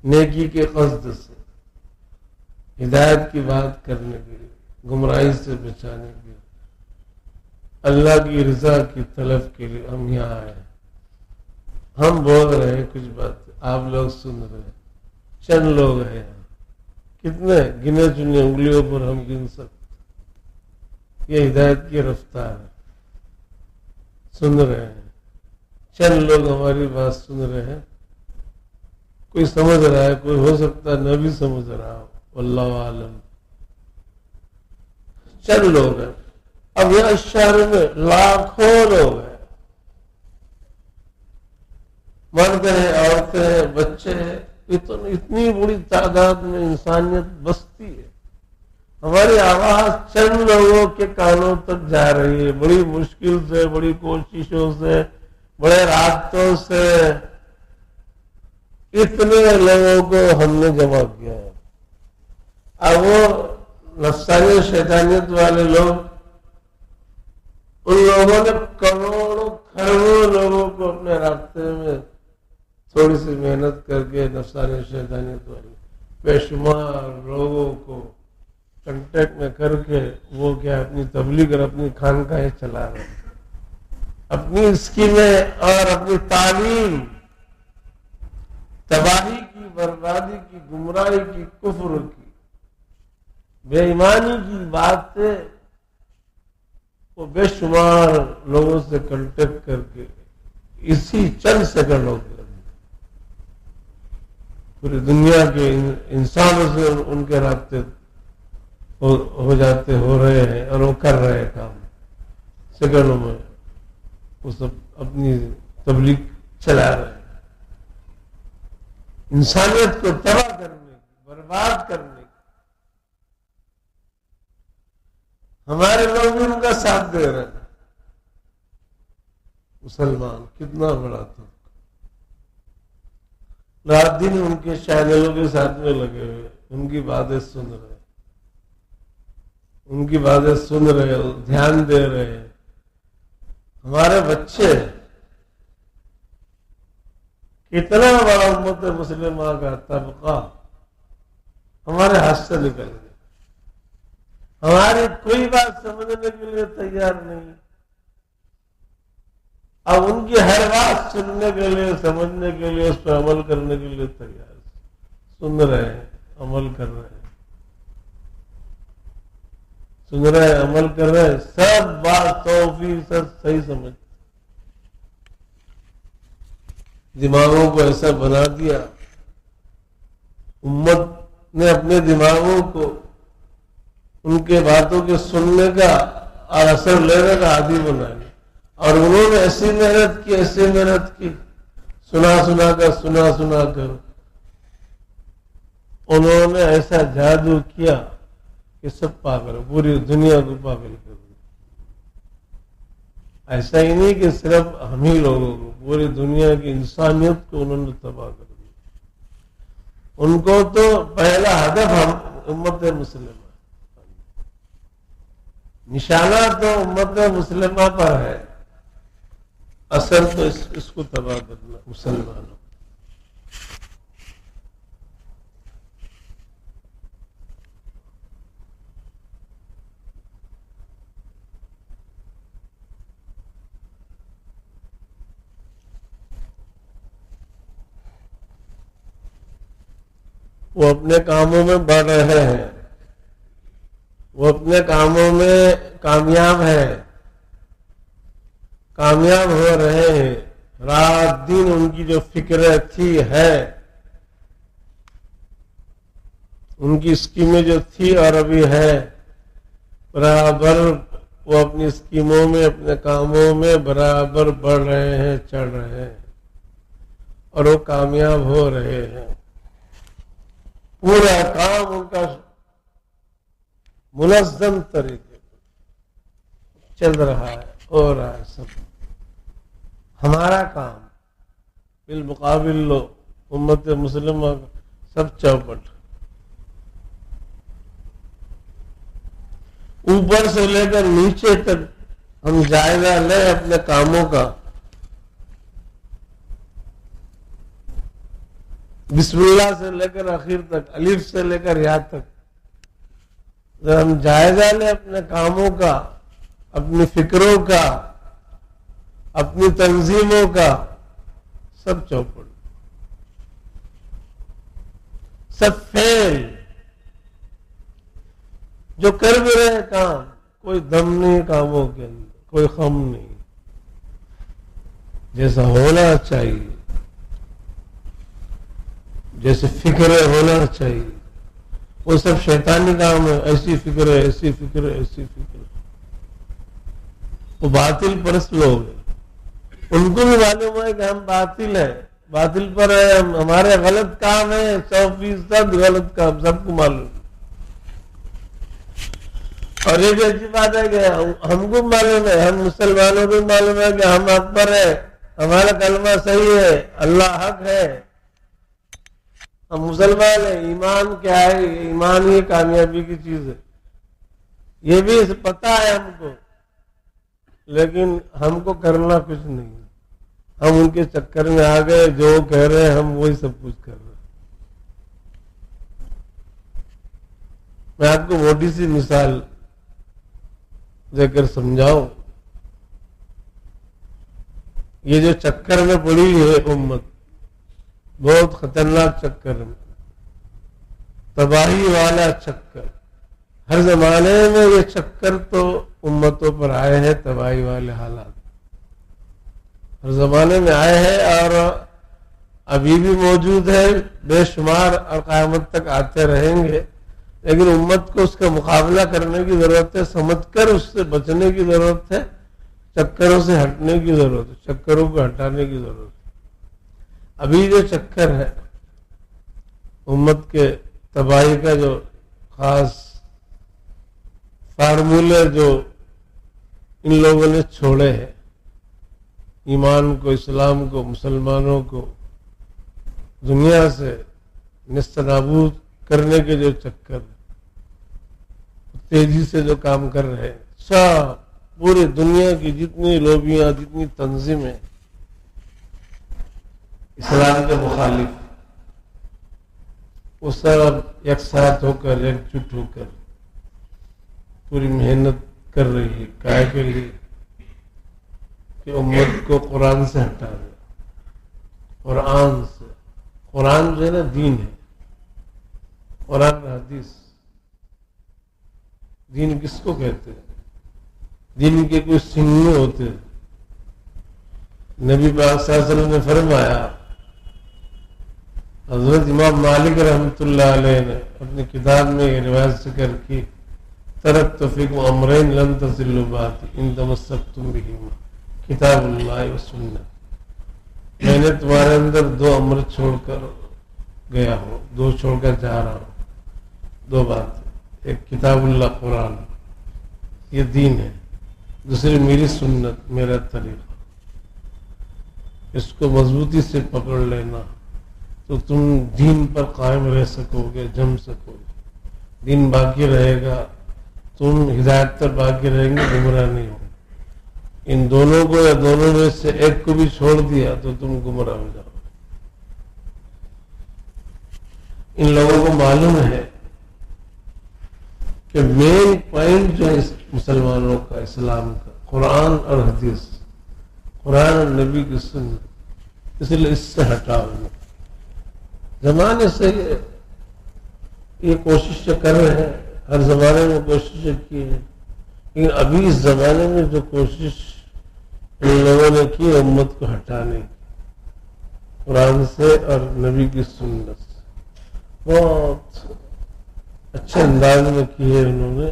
[SPEAKER 1] نیکی کے قصد سے، ہدایت کی بات کرنے کے لیے، گمراہی سے بچانے کے لیے، اللہ کی رضا کی طلب کے لیے ہم یہاں آئے ہیں۔ ہم بول رہے ہیں کچھ بات، آپ لوگ سن رہے ہیں، چند لوگ ہیں یہاں، کتنے گنے چنے انگلیوں پر ہم گن سکتے. یہ ہدایت کی رفتار ہے. سن رہے ہیں چند لوگ ہماری بات سن رہے ہیں. کوئی سمجھ رہا ہے، کوئی ہو سکتا ہے نہ بھی سمجھ رہا ہو، واللہ عالم. چند لوگ ہیں. اب یہ اس شہر میں لاکھوں لوگ ہیں، مرد ہیں، عورتیں ہیں، بچے ہیں. اتنی بڑی تعداد میں انسانیت بستی ہے. ہماری آواز چند لوگوں کے کانوں تک جا رہی ہے، بڑی مشکل سے، بڑی کوششوں سے، بڑے رابطوں سے اتنے لوگوں کو ہم نے جمع کیا ہے. اب وہ نفسانی شیطانیت والے لوگ، ان لوگوں نے کروڑوں کھربوں لوگوں کو اپنے رابطے میں تھوڑی سی محنت کر کے نفسانی شیطانیت والے بے شمار لوگوں کو کنٹیکٹ میں کر کے وہ کیا اپنی تبلیغ اور اپنی خانقاہیں چلا رہے ہیں، اپنی اسکیمیں اور اپنی تعلیم تباہی کی، بربادی کی، گمراہی کی، کفر کی، بے ایمانی کی باتیں وہ بے شمار لوگوں سے کنٹیکٹ کر کے اسی چند سیکنڈوں کے پوری دنیا کے انسانوں سے ان کے رابطے ہو جاتے، ہو رہے ہیں، اور وہ کر رہے ہیں کام سیکنڈوں میں. وہ سب اپنی تبلیغ چلا رہے ہیں، انسانیت کو تباہ کرنے کی، برباد کرنے کی. ہمارے لوگ بھی ان کا ساتھ دے رہے ہیں. مسلمان کتنا بڑا تھا، رات دن ان کے چینلوں کے ساتھ میں لگے ہوئے، ان کی باتیں سن رہے، ان کی باتیں سن رہے، دھیان دے رہے. ہمارے بچے کتنا بڑا امت مسلمہ کا طبقہ ہمارے ہاتھ سے نکل گیا. ہماری کوئی بات سمجھنے کے لیے تیار نہیں. اب ان کی ہر بات سننے کے لیے، سمجھنے کے لیے، اس پہ عمل کرنے کے لیے تیار. سن رہے ہیں، عمل کر رہے ہیں، سن رہے ہیں، عمل کر رہے ہیں. سب بات توفیق سے صحیح سمجھ. دماغوں کو ایسا بنا دیا، امت نے اپنے دماغوں کو ان کے باتوں کے سننے کا اور اثر لینے کا عادی بنا لیا. اور انہوں نے ایسی محنت کی، ایسی محنت کی، سنا کر انہوں نے ایسا جادو کیا کہ سب پاگل، پوری دنیا کو پاگل کر دیا. ایسا ہی نہیں کہ صرف ہم ہی لوگوں کو، پوری دنیا کی انسانیت کو انہوں نے تباہ کر دیا. ان کو تو پہلا ہدف ہم امت مسلمہ، نشانہ تو امت مسلمہ پر ہے، اصل تو اس کو تباہ کرنا مسلمانوں. وہ اپنے کاموں میں بڑھ رہے ہیں، وہ اپنے کاموں میں کامیاب ہیں، کامیاب ہو رہے ہیں. رات دن ان کی جو فکریں تھی ہے، ان کی اسکیمیں جو تھی اور ابھی ہے، برابر وہ اپنی اسکیموں میں، اپنے کاموں میں برابر بڑھ رہے ہیں، چڑھ رہے ہیں، اور وہ کامیاب ہو رہے ہیں. پورا کام ان کا منظم طریقے چل رہا ہے، ہو رہا ہے. سب ہمارا کام بالمقابل لو امت مسلمہ سب چوپٹ، اوپر سے لے کر نیچے تک ہم جائزہ لیں اپنے کاموں کا. بسم اللہ سے لے کر آخر تک، الف سے لے کر یا تک اگر ہم جائزہ لیں اپنے کاموں کا، اپنی فکروں کا، اپنی تنظیموں کا، سب چوپٹ. سب فیل. جو کر بھی رہے کام، کوئی دم نہیں کاموں کے اندر، کوئی خم نہیں. جیسا ہونا چاہیے، جیسے فکریں ہونا چاہیے، وہ سب شیطانی کام ہے. ایسی فکر ہے، ایسی فکر ہے، ایسی فکر ہے. وہ باطل پرست لوگ ہیں. ان کو بھی معلوم ہے کہ ہم باطل ہیں، باطل پر ہے، ہمارے غلط کام ہے، 100% غلط کام، سب کو معلوم. اور یہ بھی اچھی بات ہے کہ ہم کو معلوم ہے، ہم مسلمانوں کو معلوم ہے کہ ہم حق پر ہے، ہمارا کلمہ صحیح ہے، اللہ حق ہے، ہم مسلمان ہیں. ایمان کیا ہے؟ ایمان ہی کامیابی کی چیز ہے. یہ بھی پتہ ہے ہم کو، لیکن ہم کو کرنا کچھ نہیں. ہم ان کے چکر میں آ گئے، جو کہہ رہے ہیں ہم وہی سب کچھ کر رہے ہیں. میں آپ کو موٹی سی مثال دے کر سمجھاؤں. یہ جو چکر میں پڑی ہے امت، بہت خطرناک چکر میں، تباہی والا چکر. ہر زمانے میں یہ چکر تو امتوں پر آئے ہیں، تباہی والے حالات ہر زمانے میں آئے ہیں اور ابھی بھی موجود ہے، بے شمار، اور قیامت تک آتے رہیں گے. لیکن امت کو اس کا مقابلہ کرنے کی ضرورت ہے، سمجھ کر اس سے بچنے کی ضرورت ہے، چکروں سے ہٹنے کی ضرورت ہے، چکروں کو ہٹانے کی ضرورت ہے. ابھی جو چکر ہے امت کے تباہی کا، جو خاص فارمولے جو ان لوگوں نے چھوڑے ہیں، ایمان کو، اسلام کو، مسلمانوں کو دنیا سے نیست نابود کرنے کے جو چکر، تیزی سے جو کام کر رہے ہیں، سب پوری دنیا کی جتنی لوبیاں، جتنی تنظیمیں اسلام کے مخالف، وہ سب ایک ساتھ ہو کر، ایک جٹ ہو کر پوری محنت کر رہی ہے. کائے کے لیے کہ امت کو قرآن سے ہٹا دے. قرآن سے، قرآن جو ہے نا دین ہے، قرآن حدیث. دین کس کو کہتے ہیں؟ دین کے کوئی سنگھ ہوتے. نبی پاک صلی اللہ علیہ وسلم نے فرمایا، حضرت امام مالک رحمۃ اللہ علیہ نے اپنی کتاب میں یہ روایت ذکر کی، ترکت فیکم امرین لن تضلوا بعدی ان تمسکتم بہما کتاب اللہ و سنت. میں نے تمہارے اندر 2 امر چھوڑ کر گیا ہوں، 2 چھوڑ کر جا رہا ہوں. 2 باتیں، ایک کتاب اللہ قرآن، یہ دین ہے. دوسری میری سنت، میرا طریقہ. اس کو مضبوطی سے پکڑ لینا تو تم دین پر قائم رہ سکو گے، جم سکو گے. دین باقی رہے گا، تم ہدایت پر باقی رہیں گے، گمراہ نہیں ہو. ان دونوں کو یا دونوں میں سے ایک کو بھی چھوڑ دیا تو تم گمراہ ہو جاؤ. ان لوگوں کو معلوم ہے کہ مین پوائنٹ جو ہے مسلمانوں کا، اسلام کا، قرآن اور حدیث، قرآن اور نبی کی سنت. اس لیے اس سے ہٹاؤ. زمانے سے یہ کوشش کر رہے ہیں، ہر زمانے میں کوشش کی ہے، لیکن ابھی اس زمانے میں جو کوشش ان لوگوں نے کی امت کو ہٹانے کی، قرآن سے اور نبی کی سنت سے، بہت اچھے انداز میں کی ہے انہوں نے.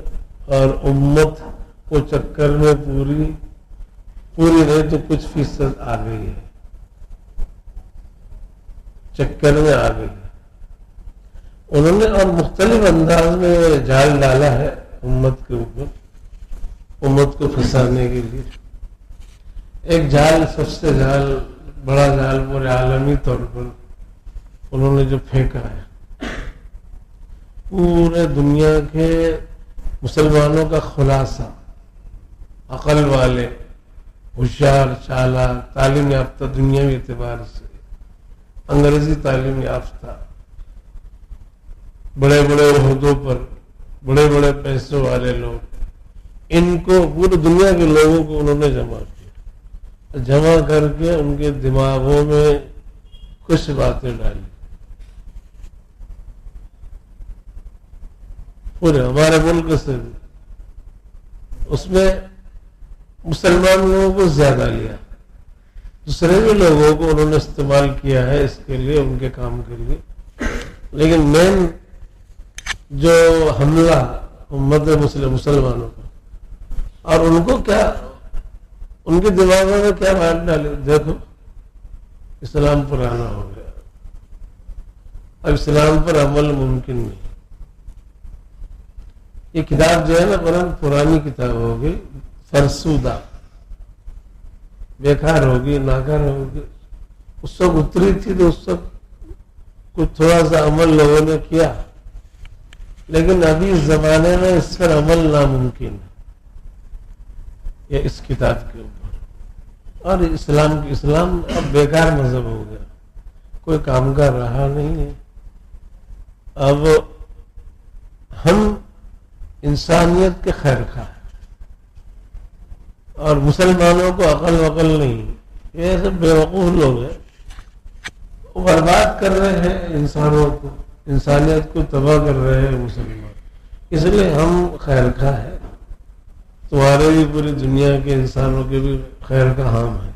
[SPEAKER 1] اور امت کو چکر میں پوری نہیں تو کچھ فیصد آ گئی ہے، چکر میں آ گئی ہے انہوں نے. اور مختلف انداز میں جال ڈالا ہے امت کے اوپر، امت کو پھنسانے کے لیے. ایک جال، سب سے بڑا جال پورے عالمی طور پر انہوں نے جو پھینکا ہے، پورے دنیا کے مسلمانوں کا خلاصہ، عقل والے، ہوشیار، چالاک، تعلیم یافتہ، دنیاوی اعتبار سے انگریزی تعلیم یافتہ، بڑے بڑے عہدوں پر، بڑے بڑے پیسوں والے لوگ، ان کو پوری دنیا کے لوگوں کو انہوں نے جمع کیا، جمع کر کے ان کے دماغوں میں کچھ باتیں ڈالی. پورے ہمارے ملک سے بھی، اس میں مسلمان لوگوں کو زیادہ لیا، دوسرے بھی لوگوں کو انہوں نے استعمال کیا ہے اس کے لیے، ان کے کام کے لیے، لیکن مین جو حملہ امت مسلمانوں کا، اور ان کو کیا، ان کے دماغوں میں کیا بات ڈالی، دیکھو اسلام پرانا ہو گیا، اب اسلام پر عمل ممکن نہیں، یہ کتاب جو ہے نا قرآن پرانی کتاب ہوگی، فرسودہ، بیکار ہوگی، ناکار ہوگی، اس وقت اتری تھی تو اس وقت کچھ تھوڑا سا عمل لوگوں نے کیا، لیکن ابھی اس زمانے میں اس پر عمل ناممکن ہے، یہ اس کتاب کے اوپر، اور اسلام اب بیکار مذہب ہو گیا، کوئی کام کا رہا نہیں ہے۔ اب ہم انسانیت کے خیر خواہ ہیں، اور مسلمانوں کو عقل وقل نہیں، یہ سب بیوقوف لوگ ہیں، وہ برباد کر رہے ہیں انسانوں کو، انسانیت کو تباہ کر رہے ہیں مسلمان، اس لیے ہم خیر خواہ ہیں، تمہارے بھی پوری دنیا کے انسانوں کے بھی خیر کا ہم ہے،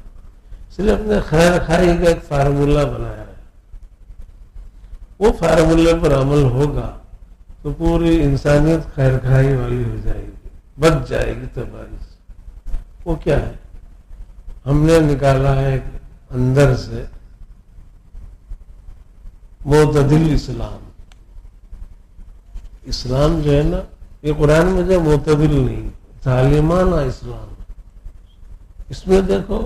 [SPEAKER 1] اس لیے اپنے خیر خواہی کا ایک فارمولہ بنایا ہے، وہ فارمولے پر عمل ہوگا تو پوری انسانیت خیر خواہی والی ہو جائے گی، بچ جائے گی تباہی سے۔ وہ کیا ہے؟ ہم نے نکالا ہے اندر سے معتدل اسلام۔ اسلام جو ہے نا، یہ قرآن میں جو معتدل نہیں، ظالمانہ اسلام، اس میں دیکھو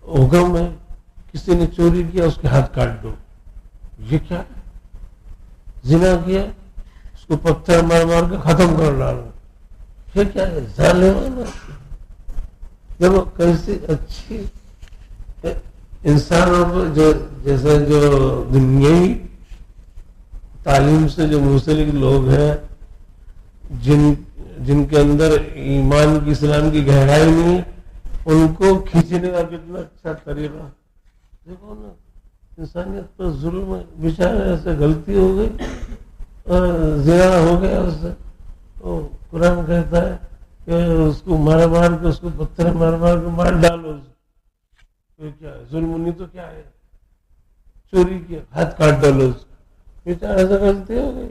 [SPEAKER 1] حکم ہے کسی نے چوری کیا اس کے ہاتھ کاٹ دو، یہ کیا ہے؟ زنا کیا اس کو پتھر مار مار کے ختم کر ڈالو، یہ کیا ہے؟ ظالمانہ۔ دیکھو کیسی اچھی انسانوں کو، جو جیسے جو دنیائی تعلیم سے جو منسلک لوگ ہیں، جن کے اندر ایمان کی، اسلام کی گہرائی نہیں، ان کو کھینچنے کا کتنا اچھا طریقہ، دیکھو نا، انسانیت پر ظلم ہے، بیچارے ایسے غلطی ہو گئی، زنا ہو گیا اس سے، تو قرآن کہتا ہے کہ اس کو مار مار کے، اس کو پتھر مار مار کے مار ڈالو، یہ کیا ہے؟ ظلم نہیں تو کیا ہے؟ چوری کیا ہاتھ کاٹ ڈالو اس کو، بیچارے سے غلطی ہو گئی،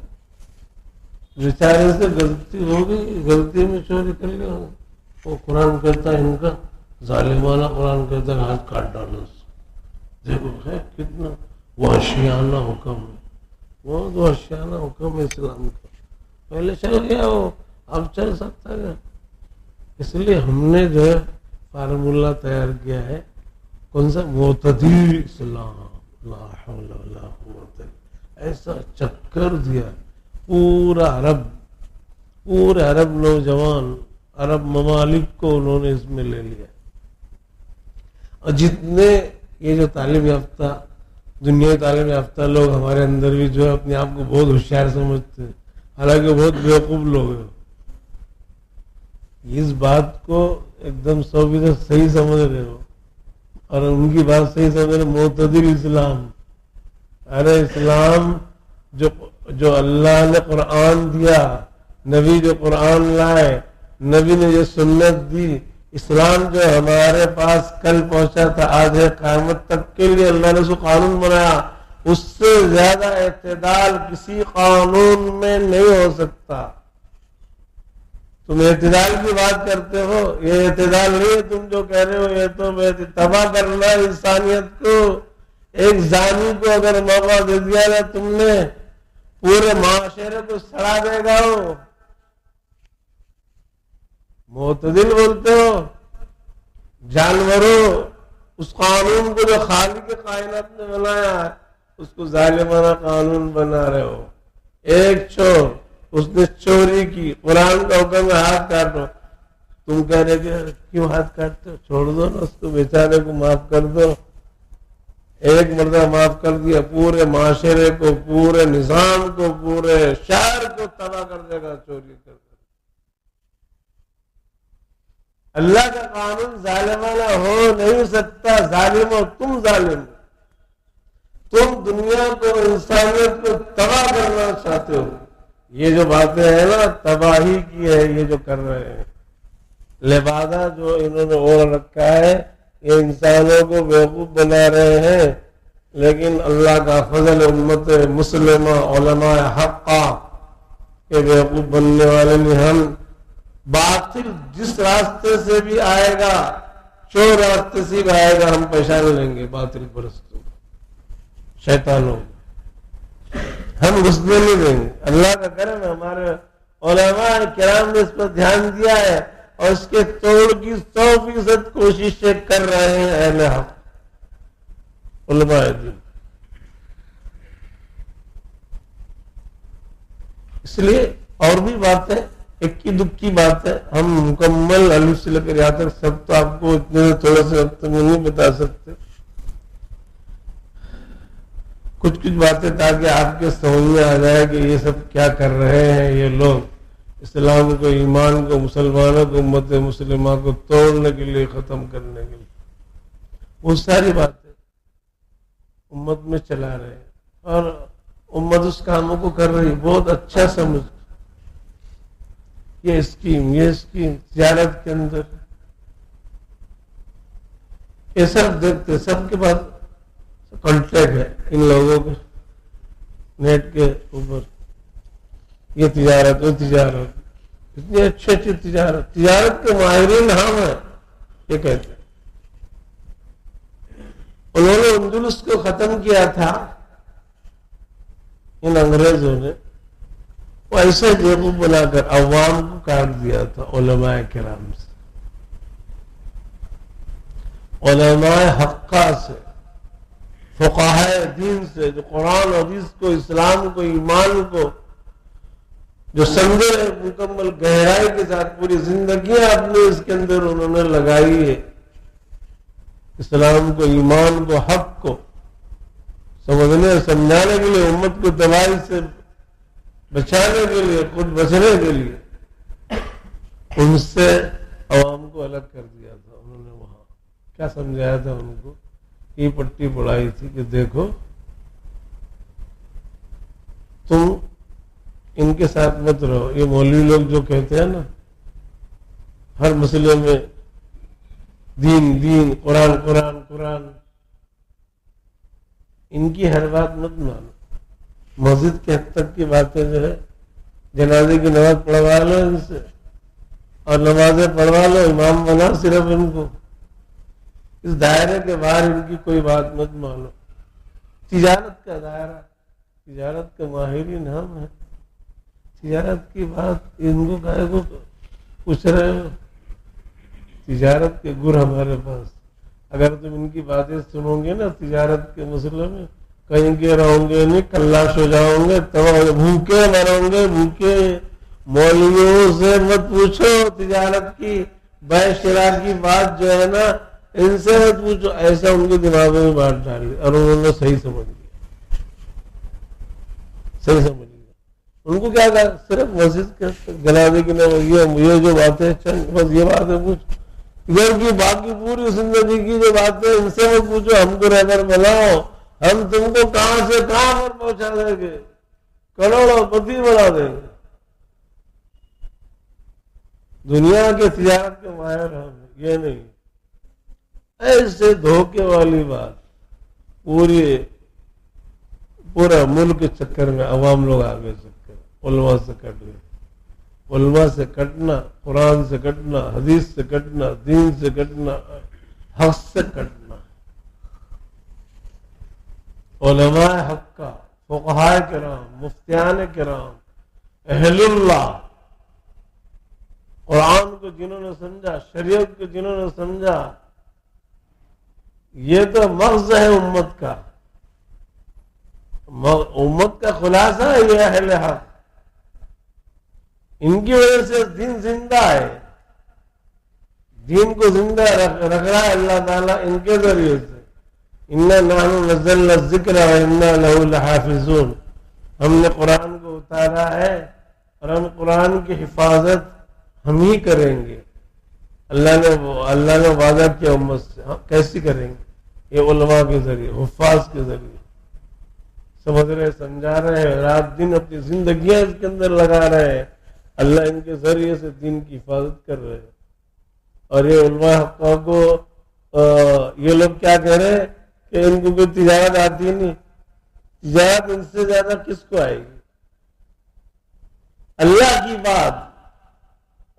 [SPEAKER 1] بیچارے سے غلطی ہو گئی، غلطی میں چوری کر لیا، وہ قرآن کہتا ہے ان کا ظالمانہ، قرآن کہتا ہے ہاتھ کاٹ ڈالو اس کو۔ دیکھو ہے کتنا وحشیانہ حکم ہے، بہت وحشیانہ حکم ہے اسلام کا، پہلے چل گیا وہ، اب چل سکتا ہے۔ اس لیے ہم نے جو ہے فارمولہ تیار کیا ہے، کون سا؟ معتدل اسلام، لا حول ولا قوت، ایسا چکر دیا پورا پورے عرب نوجوان، عرب ممالک کو انہوں نے اس میں لے لیا، اور جتنے یہ جو تعلیم یافتہ، دنیا تعلیم یافتہ لوگ ہمارے اندر بھی جو ہے اپنے آپ کو بہت ہوشیار سمجھتے ہیں، حالانکہ بہت بیوقوف لوگ ہیں، اس بات کو ایک دم 100% صحیح سمجھ رہے ہو، اور ان کی بات صحیح سمجھ رہے، معتدل اسلام، ارے اسلام جو اللہ نے قرآن دیا، نبی جو قرآن لائے، نبی نے جو سنت دی، اسلام جو ہمارے پاس کل پہنچا تھا، آج ہے قیامت تک کے لیے اللہ نے اس کو قانون بنایا، اس سے زیادہ اعتدال کسی قانون میں نہیں ہو سکتا۔ تم اعتدال کی بات کرتے ہو، یہ اعتدال نہیں ہے تم جو کہہ رہے ہو، یہ تو تباہ کرنا انسانیت کو۔ ایک زانی کو اگر موقع دے دیا نا تم نے، پورے معاشرے کو سڑا دے گا وہ۔ معتدل بولتے ہو، جانوروں، اس قانون کو جو خالق کائنات نے بنایا ہے اس کو ظالمانہ قانون بنا رہے ہو۔ ایک چور، اس نے چوری کی، قرآن کا حکم ہے ہاتھ کاٹو، تم کہہ رہے کہ کیوں ہاتھ کاٹتے ہو؟ چھوڑ دو نا اس کو، بیچارے کو معاف کر دو۔ ایک مرتبہ معاف کر دیا، پورے معاشرے کو، پورے نظام کو، پورے شہر کو تباہ کر دے گا چوری کر کے۔ اللہ کا قانون ظالمانہ ہو نہیں سکتا، ظالم ہو تم، ظالم ہو تم، دنیا کو، انسانیت کو تباہ کرنا چاہتے ہو، یہ جو باتیں ہیں نا تباہی کی ہے یہ جو کر رہے ہیں. لبادہ جو انہوں نے اوڑھ رکھا ہے یہ انسانوں کو بیوقوف بنا رہے ہیں. لیکن اللہ کا فضل امت مسلمہ علماء حقہ کے بیوقوف بننے والے نہیں ہم. باطل جس راستے سے بھی آئے گا چور راستے سے بھی آئے گا ہم پہچان لیں گے باطل پرستوں شیطانوں ہم گھسنے نہیں دیں گے. اللہ کا کرم ہے ہمارے علماء کرام نے اس پر دھیان دیا ہے اور اس کے توڑ کی 100% کوششیں کر رہے ہیں اہل حق علماء دین. اس لیے اور بھی باتیں اکی دکھی بات ہے ہم مکمل الف سے لے کر یہاں تک سب تو آپ کو اتنے تھوڑے سے وقت میں نہیں بتا سکتے. کچھ باتیں تاکہ آپ کے سمجھ میں آ جائے کہ یہ سب کیا کر رہے ہیں یہ لوگ اسلام کو ایمان کو مسلمانوں کو امت مسلمہ کو توڑنے کے لیے ختم کرنے کے لیے وہ ساری باتیں امت میں چلا رہے ہیں اور امت اس کاموں کو کر رہی بہت اچھا سمجھ. یہ اسکیم تجارت کے اندر یہ سب دیکھتے سب کے بعد کانٹیکٹ ہے ان لوگوں کے نیٹ کے اوپر. یہ تجارت وہ تجارت اتنی اچھی تجارت کے ماہرین ہم ہیں یہ کہتے ہیں. انہوں نے اندلس کو ختم کیا تھا ان انگریزوں نے وہ ایسے بیوقوف بنا کر عوام کو کاٹ دیا تھا علماء کرام سے علماء حقہ سے فقہاء دین سے جو قرآن حدیث کو اسلام کو ایمان کو جو سمجھے مکمل گہرائی کے ساتھ پوری زندگیاں اپنے اس کے اندر انہوں نے لگائی ہے اسلام کو ایمان کو حق کو سمجھنے سمجھانے کے لیے امت کو تباہی سے بچانے کے لیے خود بچنے کے لیے ان سے عوام کو الگ کر دیا تھا. انہوں نے وہاں کیا سمجھایا تھا ان کو یہ پٹی پڑھائی تھی کہ دیکھو تم ان کے ساتھ مت رہو. یہ مولوی لوگ جو کہتے ہیں نا ہر مسئلے میں دین قرآن ان کی ہر بات مت مانو. مسجد کے حد تک کی باتیں جو ہے جنازے کی نماز پڑھوا لو ان سے اور نمازیں پڑھوا لو امام بنا صرف ان کو. اس دائرے کے باہر ان کی کوئی بات مت مانو. تجارت کا دائرہ تجارت کے ماہرین ہم ہیں. تجارت کی بات ان کو کہے کو پوچھ رہے ہو. تجارت کے گر ہمارے پاس. اگر تم ان کی باتیں سنو گے نا تجارت کے مسئلے میں کہیں کے رہوں گے نہیں کلاش ہو جاؤں گے تو بھوکے مروں گے بھوکے. مولویوں سے مت پوچھو تجارت کی بے شرا کی بات جو ہے نا ان سے مت پوچھو. ایسا ان کے دماغوں میں بات ڈالی اور انہوں نے صحیح سمجھ لیا. ان کو کیا کہا صرف مسجد کے جنازے کی یہ جو باتیں چند بس یہ باتیں پوچھ. ادھر کی باقی پوری زندگی کی جو باتیں ان سے مت پوچھو. ہم کو رہبر بناؤ ہم تم کو کہاں سے کہاں پر پہنچا دیں گے کروڑوں پتی بنا دیں گے. دنیا کے تجارت کے ماہر ہم یہ نہیں. ایسے دھوکے والی بات پورا ملک چکر میں عوام لوگ آگے چکر علماء سے کٹ گئے. علماء سے کٹنا قرآن سے کٹنا حدیث سے کٹنا دین سے کٹنا حق سے کٹنا. علماء حق کا فقہاء کرام مفتیان کرام اہل اللہ قرآن کو جنہوں نے سمجھا شریعت کو جنہوں نے سمجھا یہ تو مغز ہے امت کا. امت کا خلاصہ ہے یہ اہل حق. ان کی وجہ سے دین زندہ ہے. دین کو زندہ رکھ رہا ہے اللہ تعالیٰ ان کے ذریعے سے. اِنَّا نَحْنُ نَزَّلْنَا الذِّكْرَ وَإِنَّا لَهُ لَحَافِظُونَ. ہم نے قرآن کو اتارا ہے اور ہم قرآن کی حفاظت ہم ہی کریں گے. اللہ نے وعدہ کیا امت سے. کیسی کریں گے؟ یہ علماء کے ذریعے حفاظ کے ذریعے سمجھ رہے سمجھا رہے ہیں, رات دن اپنی زندگیاں اس کے اندر لگا رہے ہیں, اللہ ان کے ذریعے سے دین کی حفاظت کر رہے ہیں. اور یہ علماء حقہ کو یہ لوگ کیا کہہ رہے ہیں کہ ان کو کوئی تجارت آتی نہیں. تجارت ان سے زیادہ کس کو آئے گی؟ اللہ کی بات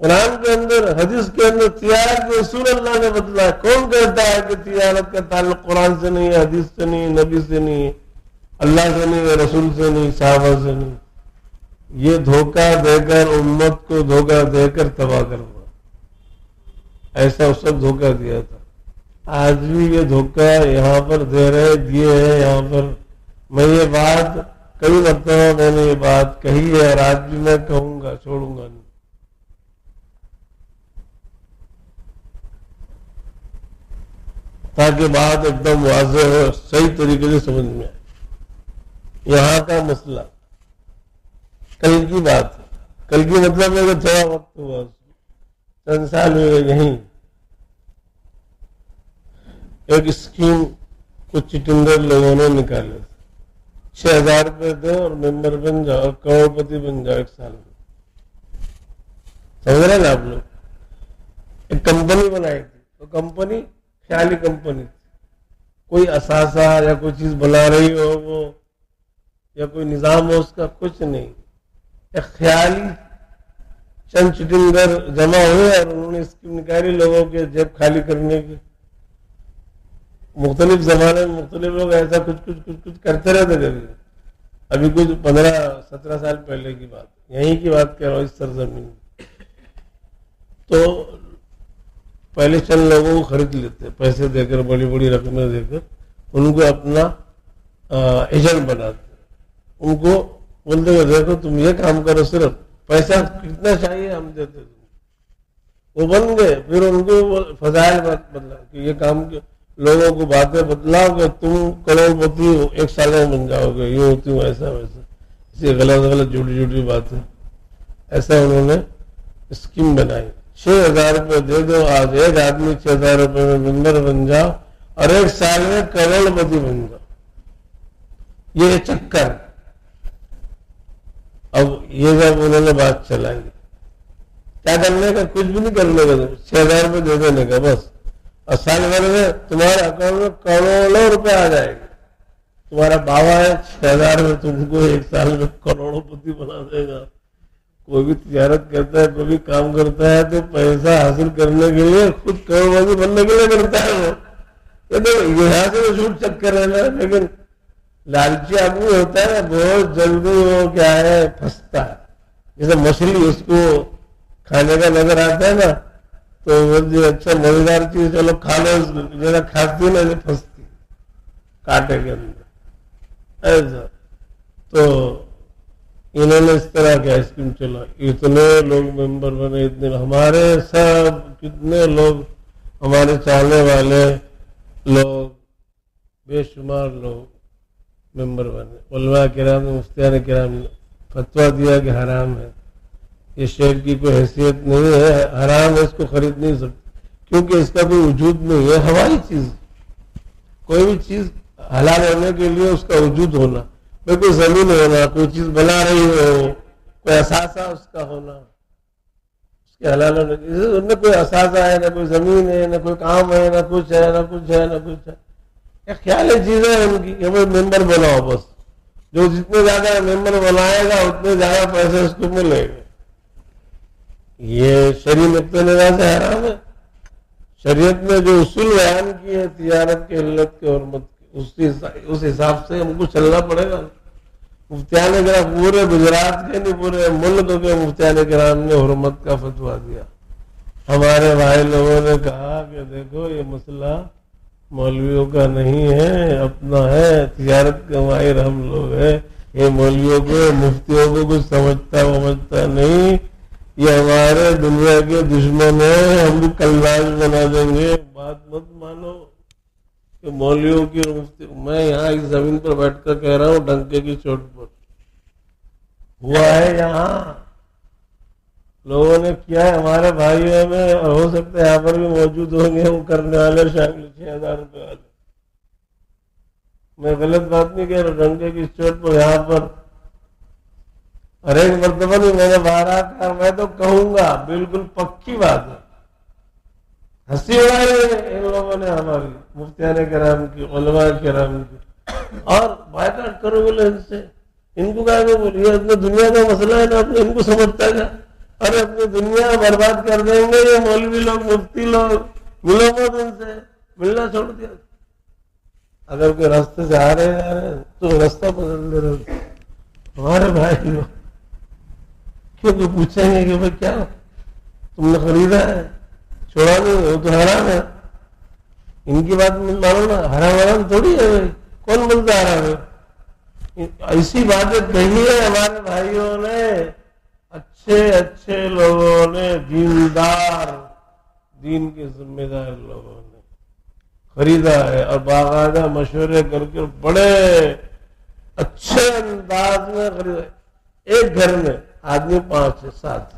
[SPEAKER 1] قرآن کے اندر, حدیث کے اندر تجارت کے اصول اللہ نے بتلایا. کون کہتا ہے کہ تجارت کا تعلق قرآن سے نہیں, حدیث سے نہیں, نبی سے نہیں, اللہ سے نہیں, رسول سے نہیں, صحابہ سے نہیں؟ یہ دھوکہ دے کر امت کو دھوکہ دے کر تباہ کرنا, ایسا اس وقت دھوکہ دیا تھا. آج بھی یہ دھوکہ یہاں پر دے رہے دیے ہیں یہاں پر. میں یہ بات کئی مرتبہ میں نے یہ بات کہی ہے اور آج بھی میں کہوں گا, چھوڑوں گا نہیں. تاکہ بات ایک دم واضح ہو, صحیح طریقے سے سمجھ میں آئے. یہاں کا مسئلہ کل کی بات ہے. کل کی مطلب ہے کہ تھوڑا وقت ہوا, چند سال ہوئے. یہیں ایک اسکیم کچھ چٹندر لوگوں نے نکالے, 6,000 روپے دو اور ممبر بن جاؤ اور کروڑ پتی بن جاؤ 1 سال میں. سمجھ رہے نا آپ لوگ؟ ایک کمپنی بنائی تھی, وہ کمپنی خیالی کمپنی تھی. کوئی اثاثہ یا کوئی چیز بنا رہی ہو وہ, یا کوئی نظام ہو اس کا, کچھ نہیں. ایک خیالی چند چٹندر جمع ہوئے اور انہوں نے اسکیم نکالی لوگوں کے جیب خالی کرنے کی. مختلف زمانے میں مختلف لوگ ایسا کچھ کرتے رہتے. کبھی ابھی کچھ 15-17 سال پہلے کی بات, یہیں کی بات کہہ رہا ہوں, اس سرزمین. تو پہلے چند لوگوں کو خرید لیتے, پیسے دے کر, بڑی بڑی رقمیں دے کر ان کو اپنا ایجنٹ بناتے. ان کو بولتے کہ دیکھو تم یہ کام کرو, صرف پیسہ کتنا چاہیے ہم دیتے. وہ بن گئے. پھر ان کو فضائل بدلا کہ یہ کام لوگوں کو باتیں بتلاؤ کہ تم کروڑ پتی 1 سال میں بن جاؤ گے, یہ ہوتی ہوں ایسا ویسا, اسی غلط جھوٹی باتیں. ایسا انہوں نے اسکیم بنائی. 6,000 روپے دے دو, آج ایک آدمی 6,000 روپے میں ممبر بن جاؤ اور 1 سال میں کروڑ پتی بن جاؤ. یہ چکر. اب یہ جب انہوں نے بات چلائی, کیا کرنے کا؟ کچھ بھی نہیں کرنے کا, 6,000 روپے دے دینے کا بس. اور سال بھر میں تمہارے اکاؤنٹ میں کروڑوں روپے آ جائے گے. تمہارا باوا ہے, 6,000 میں تم کو 1 سال میں کروڑوں پتی بنا دے گا. کوئی بھی تجارت کرتا ہے, کوئی بھی کام کرتا ہے تو پیسہ حاصل کرنے کے لیے, خود کروڑپتی بننے کے لیے کرتا ہے وہ. یہاں سے تو جھوٹ چکر ہے نا. لیکن لالچی آدمی ہوتا ہے نا, بہت جلدی وہ کیا ہے پھنستا ہے. جیسے مچھلی, اس کو کھانے کا نظر آتا ہے نا تو وہ اچھا مزیدار چیز چلو کھا لو, جیسا کھاتی نا پھنستی کانٹے کے اندر ایسا. تو انہوں نے اس طرح کا اسکیم چلا, اتنے لوگ ممبر بنے, اتنے ہمارے سب کتنے لوگ ہمارے چاہنے والے لوگ, بے شمار لوگ ممبر بنے. علماء کرام نے, مفتیان کرام نے فتویٰ دیا کہ حرام ہے, یہ شیئر کی کوئی حیثیت نہیں ہے, حرام ہے, اس کو خرید نہیں سکتے کیونکہ اس کا کوئی وجود نہیں ہے. ہوائی چیز, کوئی بھی چیز حلال ہونے کے لیے اس کا وجود ہونا, کوئی زمین ہونا, کوئی چیز بنا رہی ہو, کوئی اثاثہ اس کا ہونا, اس کے حلال ہونے ان میں کوئی اثاثہ ہے, نہ کوئی زمین ہے, نہ کوئی کام ہے, نہ کچھ ہے, نہ کچھ ہے, نہ کچھ ہے. یہ خیالی چیزیں ہیں ان کی. ہمیں ممبر بناؤ بس, جو جتنے زیادہ ممبر بنائے گا اتنے زیادہ پیسے اس کو ملے گا. یہ شرعی نقطۂ نظر سے حرام ہے. شریعت میں جو اصول بیان کی ہے تجارت کے علت کے حرمت کے, اس حساب سے ہم کو چلنا پڑے گا. مفتیان کرام پورے گجرات کے نہیں, پورے ملک کے مفتیان کرام نے حرمت کا فتویٰ دیا. ہمارے بھائی لوگوں نے کہا کہ دیکھو یہ مسئلہ مولویوں کا نہیں ہے, اپنا ہے, تجارت کے ماہر ہم لوگ ہیں. یہ مولویوں کو, مفتیوں کو کچھ سمجھتا نہیں, یہ ہمارے دنیا کے دشمن ہیں, ہم بھی کلاش بنا دیں گے. بات مت مانو کہ مولویوں کی اور مفتی. میں یہاں اس زمین پر بیٹھ کر کہہ رہا ہوں, ڈنکے کی چوٹ پر ہوا ہے. یہاں لوگوں نے کیا ہے, ہمارے بھائیوں میں, اور ہو سکتا ہے یہاں پر بھی موجود ہوں گے وہ کرنے والے شامل 6,000 روپے والے. میں غلط بات نہیں کہہ رہا، ڈنڈے کی چوٹ پر یہاں پر ہر ایک مرتبہ نہیں، میں نے باہر کہا، میں تو کہوں گا بالکل پکی بات ہے، ہنسی اڑائی ان لوگوں نے ہماری مفتیان کرام کی، علماء کرام کی، اور بائیکاٹ کرو بولے ان سے، ان کو کہا کہ بولیے اپنے دنیا کا مسئلہ ہے نا، اپنے ان کو سمجھتا ہے، ارے اپنی دنیا برباد کر دیں گے یہ مولوی لوگ، مفتی لوگ، ملو مت ان سے، ملنا چھوڑ دیا۔ اگر کوئی راستے سے آ رہے ہیں تو راستہ بدل دے رہے ہمارے بھائی لوگ، کیونکہ پوچھیں گے کہ بھائی کیا تم نے خریدا ہے، چھوڑا نہیں، وہ تو حرام ہے، ان کی بات مانو نا، حرام حرام تھوڑی ہے بھائی، کون بولتا حرام ہے؟ ایسی باتیں کہی ہے ہمارے بھائیوں نے، اچھے اچھے لوگوں نے، دیندار، دین کے ذمہ دار لوگوں نے خریدا ہے، اور باقاعدہ مشورے کر کے بڑے اچھے انداز میں خریدا۔ ایک گھر میں آدمی 5 سے 7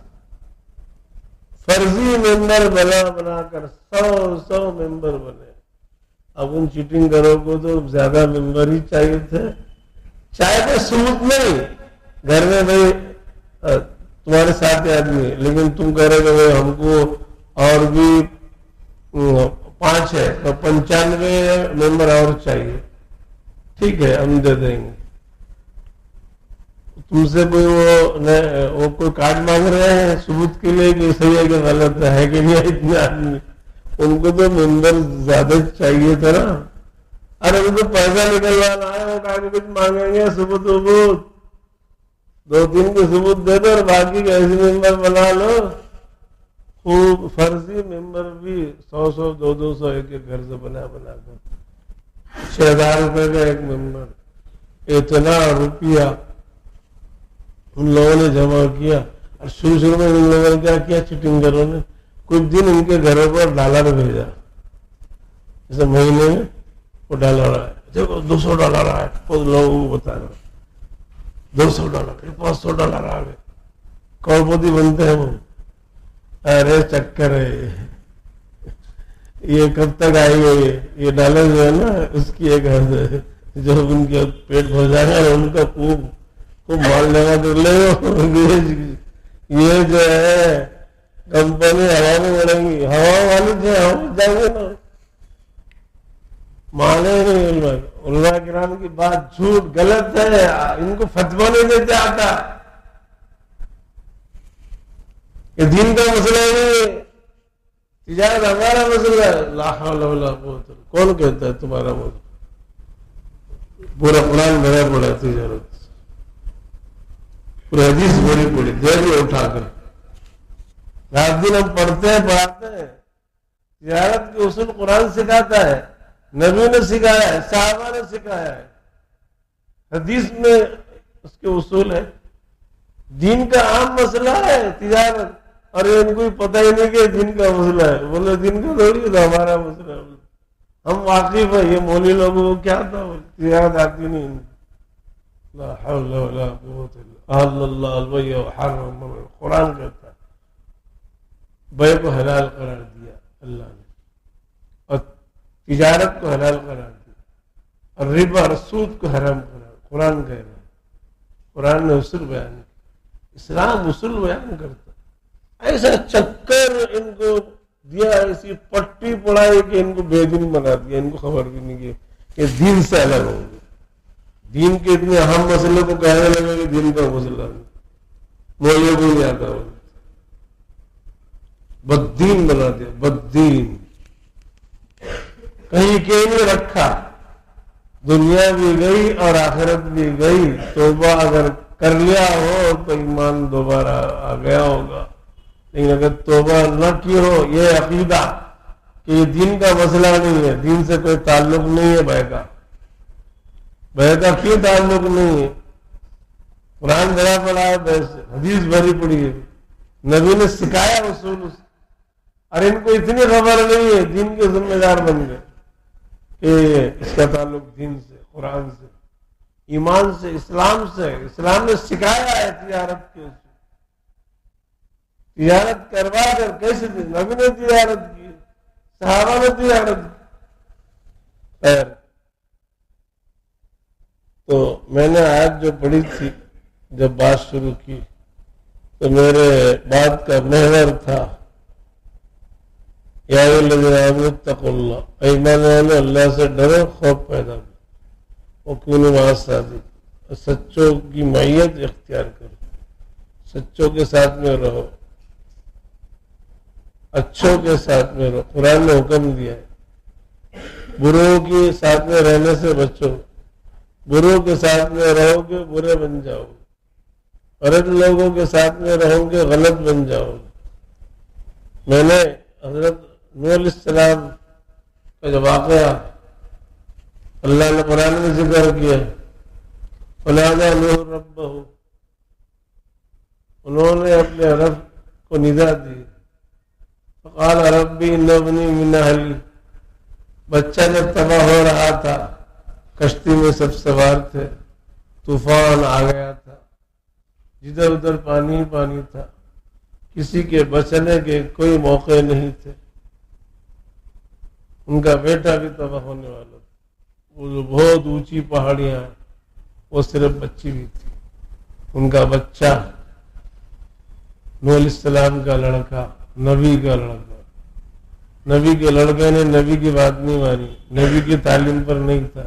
[SPEAKER 1] فرضی ممبر بنا کر 100 ممبر بنے۔ اب ان چیٹنگ کرو کو تو زیادہ ممبر ہی چاہیے تھے، چاہے تو ثبوت نہیں، گھر میں بھائی تمہارے 7 آدمی، لیکن تم کہہ رہے کہ ہم کو اور بھی 5 ہے تو 95 ممبر اور چاہیے، ٹھیک ہے ہم دے دیں گے۔ تم سے کوئی وہ کوئی کارڈ مانگ رہے ہیں ثبوت کے لیے کہ صحیح ہے کہ غلط ہے کہ نہیں، اتنے آدمی، ان کو تو ممبر زیادہ چاہیے تھا نا، ارے وہ تو پیسہ نکلوانا ہے، وہ کہا کہ کچھ مانگیں گے ثبوت، 2-3 کے ثبوت دے دو اور باقی کے ایسے ممبر بنا لو، خوب فرضی ممبر بھی 100 200 ایک گھر سے بنا کر 6000 روپے کا ایک ممبر، اتنا روپیہ ان لوگوں نے جمع کیا۔ اور شروع میں ان لوگوں نے کیا کیا، چیٹنگروں نے کچھ دن ان کے گھروں پر ڈالر بھیجا، جیسے مہینے میں وہ ڈالر آئے، دیکھو $200 آئے، خود لوگوں کو بتا رہا $200 $500 آ گئے، کروڑپتی بنتے ہیں وہ۔ ارے چکر ہے یہ کب تک آئیں گے، یہ ڈالر جو ہے نا اس کی ایک حد ہے، جب ان کے پیٹ بھر جائے گا ان کا خوب مال لینا کر لے گا، یہ جو ہے کمپنی ہوا میں اڑیں گی، ہوا والی جو ہوا میں جائیں گے نا، مانے نہیں علماء کرام کی بات جھوٹ غلط ہے، ان کو فتویٰ نہیں دیتے آتا، یہ دین کا مسئلہ نہیں ہے، تجارت ہمارا مسئلہ ہے، لا حول ولا قوت، کون کہتا ہے تمہارا مسئلہ؟ پورا قرآن بھرا پڑا تجارت، پورے حدیث بھری پڑی، دے دیا اٹھا کر، رات دن ہم پڑھتے ہیں پڑھاتے ہیں، تجارت کے اصول قرآن سکھاتا ہے، نبی نے سکھایا ہے، صحابہ نے سکھایا ہے، حدیث میں اس کے اصول ہے، دین کا عام مسئلہ ہے تجارت، اور ان کو پتہ ہی نہیں کہ دین کا مسئلہ ہے، بولے دین کا تھوڑی تو ہمارا مسئلہ ہے، ہم واقف ہیں، یہ مولوی لوگوں کو کیا تھا، تجارت آتی نہیں، لا حول ولا قوت الا اللہ البیع وحرم الربا، قرآن کہتا ہے بیع کو حلال قرار دیا اللہ نے، اور تجارت کو حلال قرار دیا، اور ربا اور سود کو حرام قرار، قرآن کہہ رہا ہے، قرآن نے اصول بیان کیا، اسلام اصول بیان کرتا، ایسا چکر ان کو دیا، ایسی پٹی پڑائی کہ ان کو بے دین بنا دیا، ان کو خبر بھی نہیں کہ دین سے الگ ہوں گے، دین کے اتنے اہم مسئلے کو کہنے لگے کہ دین کا مسئلہ نہیں، مولوی کو نہیں آتا، بددین بنا دیا، بددین، کہیں کے نہیں رکھا، دنیا بھی گئی اور آخرت بھی گئی، توبہ اگر کر لیا ہو تو ایمان دوبارہ آ گیا ہوگا، لیکن اگر توبہ نہ کی ہو، یہ عقیدہ کہ یہ دین کا مسئلہ نہیں ہے، دین سے کوئی تعلق نہیں ہے، بیع کا کیوں تعلق نہیں ہے، قرآن بھرا پڑا ہے، حدیث بھری پڑی ہے، نبی نے سکھایا اصول، اور ان کو اتنی خبر نہیں ہے، دین کے ذمہ دار بن گئے کہ اس کا تعلق دین سے، قرآن سے، ایمان سے، اسلام سے، اسلام نے سکھایا ہے تجارت کے، تجارت کروا کر کیسے دی، نبی نے تجارت کی، صحابہ نے تجارت کی، تو میں نے آج جو پڑھی تھی جب بات شروع کی تو میرے بات کا محور تھا یا الذین آمنوا اتقوا اللہ، ایمان والے اللہ سے ڈرو، خوف پیدا کرو، وکونوا مع الصادقین، سچوں کی معیت اختیار کرو، سچوں کے ساتھ میں رہو، اچھوں کے ساتھ میں رہو۔ قرآن نے حکم دیا ہے بروں کے ساتھ میں رہنے سے بچو، بروں کے ساتھ میں رہو گے برے بن جاؤ گے، اور ان لوگوں کے ساتھ میں رہو گے غلط بن جاؤ گے۔ میں نے حضرت نوح علیہ السلام کا جو واقعہ اللہ نے قرآن میں ذکر کیا، فنادى نوح ربہ، انہوں نے اپنے رب کو ندا دی، فقال ربی ان ابنی من اہلی، بچہ جب تباہ ہو رہا تھا، کشتی میں سب سوار تھے، طوفان آ گیا تھا، جدھر ادھر پانی پانی تھا، کسی کے بچنے کے کوئی موقع نہیں تھے، ان کا بیٹا بھی تباہ ہونے والا تھا، وہ جو بہت اونچی پہاڑیاں ہیں وہ صرف بچی بھی تھی، ان کا بچہ نوح علیہ السلام کا لڑکا، نبی کا لڑکا، نبی کے لڑکے نے نبی کی بات نہیں مانی، نبی کی تعلیم پر نہیں تھا،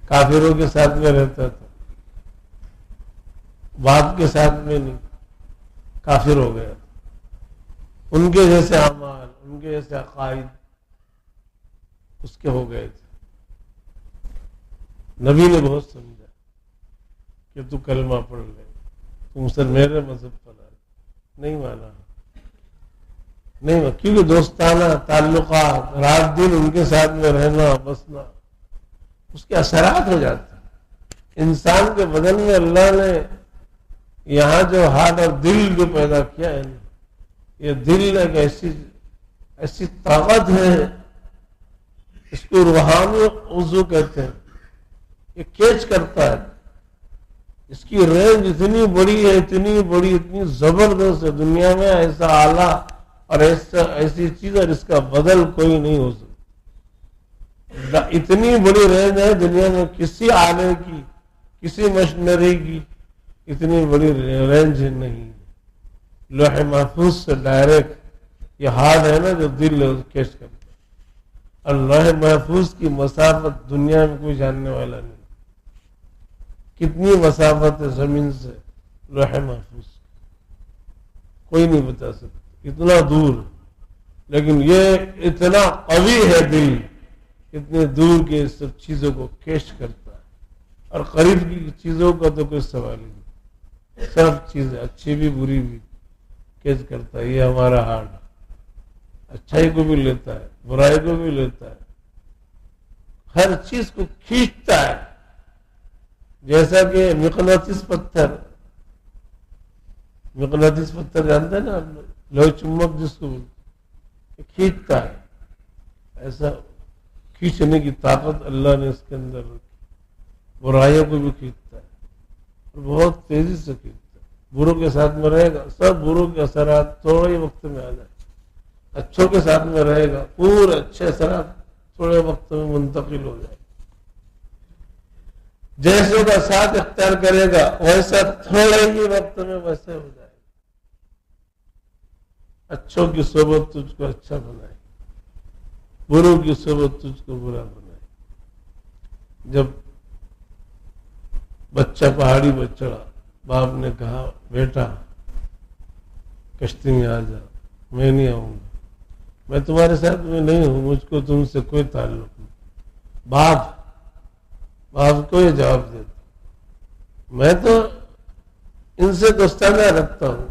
[SPEAKER 1] کافروں کے ساتھ میں رہتا تھا، باپ کے ساتھ میں نہیں، کافر ہو گیا، ان کے جیسے اعمال، ان کے جیسے عقائد اس کے ہو گئے تھے۔ نبی نے بہت سمجھا کہ تو کلمہ پڑھ لے، تم سر میرے مذہب پر آ، نہیں مانا، نہیں، کیونکہ دوستانہ تعلقات، رات دن ان کے ساتھ میں رہنا بسنا، اس کے اثرات ہو جاتے ہیں۔ انسان کے بدن میں اللہ نے یہاں جو ہاتھ اور دل جو پیدا کیا ہے، یہ دل ایک ایسی طاقت ہے، اس کو روحانی عضو کہتے ہیں، یہ کیچ کرتا ہے، اس کی رینج اتنی بڑی ہے، اتنی بڑی، اتنی زبردست ہے، دنیا میں ایسا آلہ اور ایسی چیز اور اس کا بدل کوئی نہیں ہو سکتا۔ اتنی بڑی رینج ہے دنیا میں، کسی آلے کی، کسی مشینری کی اتنی بڑی رینج نہیں۔ لوح محفوظ سے ڈائریکٹ یہ ہارڈ ہے نا جو دل کیچ کرتا ہے، اور لوح محفوظ کی مسافت دنیا میں کوئی جاننے والا نہیں، کتنی مسافت ہے زمین سے لوح محفوظ، کوئی نہیں بتا سکتا، اتنا دور، لیکن یہ اتنا قوی ہے دل، اتنے دور کے سب چیزوں کو کیچ کرتا ہے، اور قریب کی چیزوں کا تو کوئی سوال ہی نہیں، سب چیزیں اچھی بھی بری بھی کیچ کرتا ہے۔ یہ ہمارا ہارٹ اچھائی کو بھی لیتا ہے، برائی کو بھی لیتا ہے، ہر چیز کو کھینچتا ہے، جیسا کہ مقناطیس پتھر، مقناطیس پتھر جانتے ہیں نا آپ لوگ، لوہ چمک جس کو کھینچتا ہے، ایسا کھینچنے کی طاقت اللہ نے اس کے اندر رکھی، برائیوں کو بھی کھینچتا ہے اور بہت تیزی سے کھینچتا ہے۔ بروں کے ساتھ میں رہے گا، سب بروں کے اثرات تھوڑے ہی وقت میں آ جائیں، اچھوں کے ساتھ میں رہے گا، پورے اچھے اثرات تھوڑے وقت میں منتقل ہو جائے، جیسے کا ساتھ اختیار کرے گا ویسا تھوڑے ہی وقت میں ویسے ہو جائے گا۔ اچھوں کی صحبت تجھ کو اچھا بنائے، بروں کی صحبت تجھ کو برا بنائے۔ جب بچہ پہاڑی پر چڑھا، باپ نے کہا بیٹا کشتی میں آ جا، میں نہیں آؤں گا، میں تمہارے ساتھ میں نہیں ہوں، مجھ کو تم سے کوئی تعلق نہیں۔ باپ کو یہ جواب دیتا، میں تو ان سے دوستانہ رکھتا ہوں،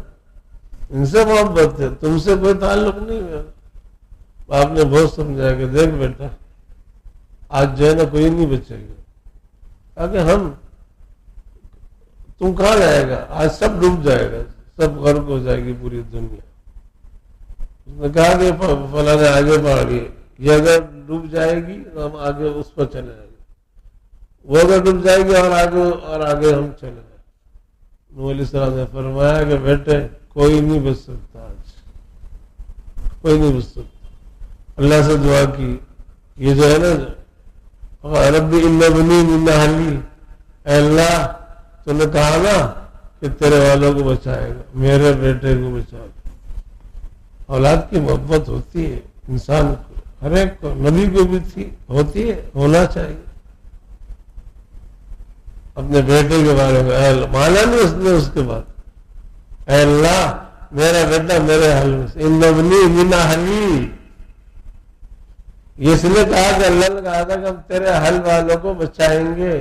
[SPEAKER 1] ان سے محبت ہے، تم سے کوئی تعلق نہیں ہے۔ باپ نے بہت سمجھایا کہ دیکھ بیٹا آج جو ہے نا کوئی نہیں بچے گا، تاکہ تم کہاں جائے گا، آج سب ڈوب جائے گا، سب غرق ہو جائے گی پوری دنیا۔ اس نے کہا کہ فلاں نے آگے بڑھ گئی، یہ اگر ڈوب جائے گی تو ہم آگے اس پر چلے جائیں گے، وہ اگر ڈوب جائے گی اور آگے ہم چلے گئے۔ نوح علیہ السلام نے فرمایا کہ بیٹے کوئی نہیں بچ سکتا، آج کوئی نہیں بچ سکتا۔ اللہ سے دعا کی، یہ جو ہے نا ربی ان ابنی من اہلی، اے اللہ تو نے کہا نا کہ تیرے والوں کو بچائے گا، میرے بیٹے کو بچا گا۔ اولاد کی محبت ہوتی ہے انسان کو، ہر ایک کو، نبی کو بھی تھی، ہوتی ہے، ہونا چاہیے۔ اپنے بیٹے کے بارے میں اے اللہ مانا نہیں اس نے، اس کے بعد اے اللہ میرا بیٹا میرے اہل میں سے، ان ابنی من اہلی، اس نے کہا کہ اللہ نے کہا تھا کہ ہم تیرے اہل والوں کو بچائیں گے،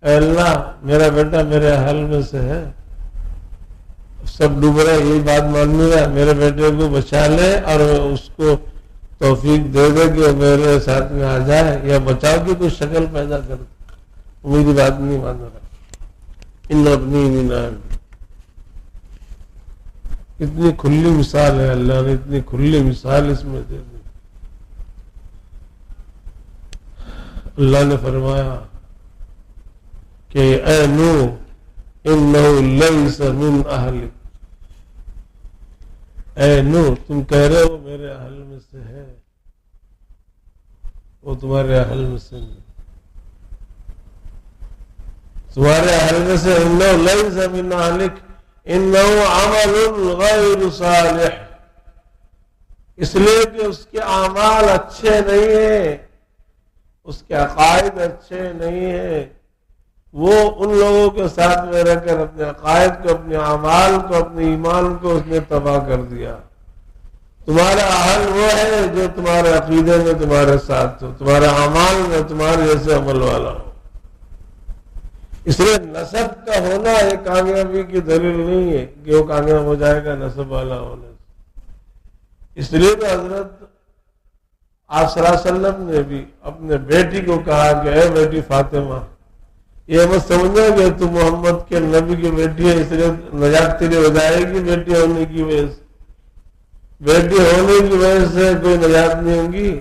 [SPEAKER 1] اے اللہ میرا بیٹا میرے اہل میں سے ہے، سب ڈوب رہے، یہی بات ماننی ہے، میرے بیٹے کو بچا لے اور اس کو توفیق دے دے کہ میرے ساتھ میں آ جائے، یا بچاؤ کی کوئی شکل پیدا کر دے، میری بات نہیں مان رہا۔ ان ابنی من اہلی، اتنی کھلی مثال ہے، اللہ نے اتنی کھلی مثال اس میں دے دی۔ اللہ نے فرمایا کہ اے نوح انہ لیس من اہلک، اے نوح تم کہہ رہے ہو میرے اہل میں سے ہے، وہ تمہارے اہل میں سے نہیں، تمہارے اہل میں سے انہ لیس من اہلک انہ عمل غیر صالح، اس لیے کہ اس کے اعمال اچھے نہیں ہیں، اس کے عقائد اچھے نہیں ہیں، وہ ان لوگوں کے ساتھ میں رہ کر اپنے عقائد کو، اپنے اعمال کو، اپنے ایمان کو اس نے تباہ کر دیا۔ تمہارا اہل وہ ہے جو تمہارے عقیدے میں تمہارے ساتھ ہو، تمہارے اعمال میں تمہارے جیسے عمل والا ہو۔ اس لیے نسب کا ہونا ایک کامیابی کی دلیل نہیں ہے کہ وہ کامیاب ہو جائے گا نسب والا ہونے سے۔ اس لیے تو حضرت آپ صلی اللہ علیہ وسلم نے بھی اپنے بیٹی کو کہا کہ اے بیٹی فاطمہ، یہ مت سمجھنا کہ تم محمد کے نبی کی بیٹی ہے اس لیے نجات تیری ہو جائے گی، بیٹی ہونے کی وجہ سے، بیٹی ہونے کی وجہ سے کوئی نجات نہیں ہوگی،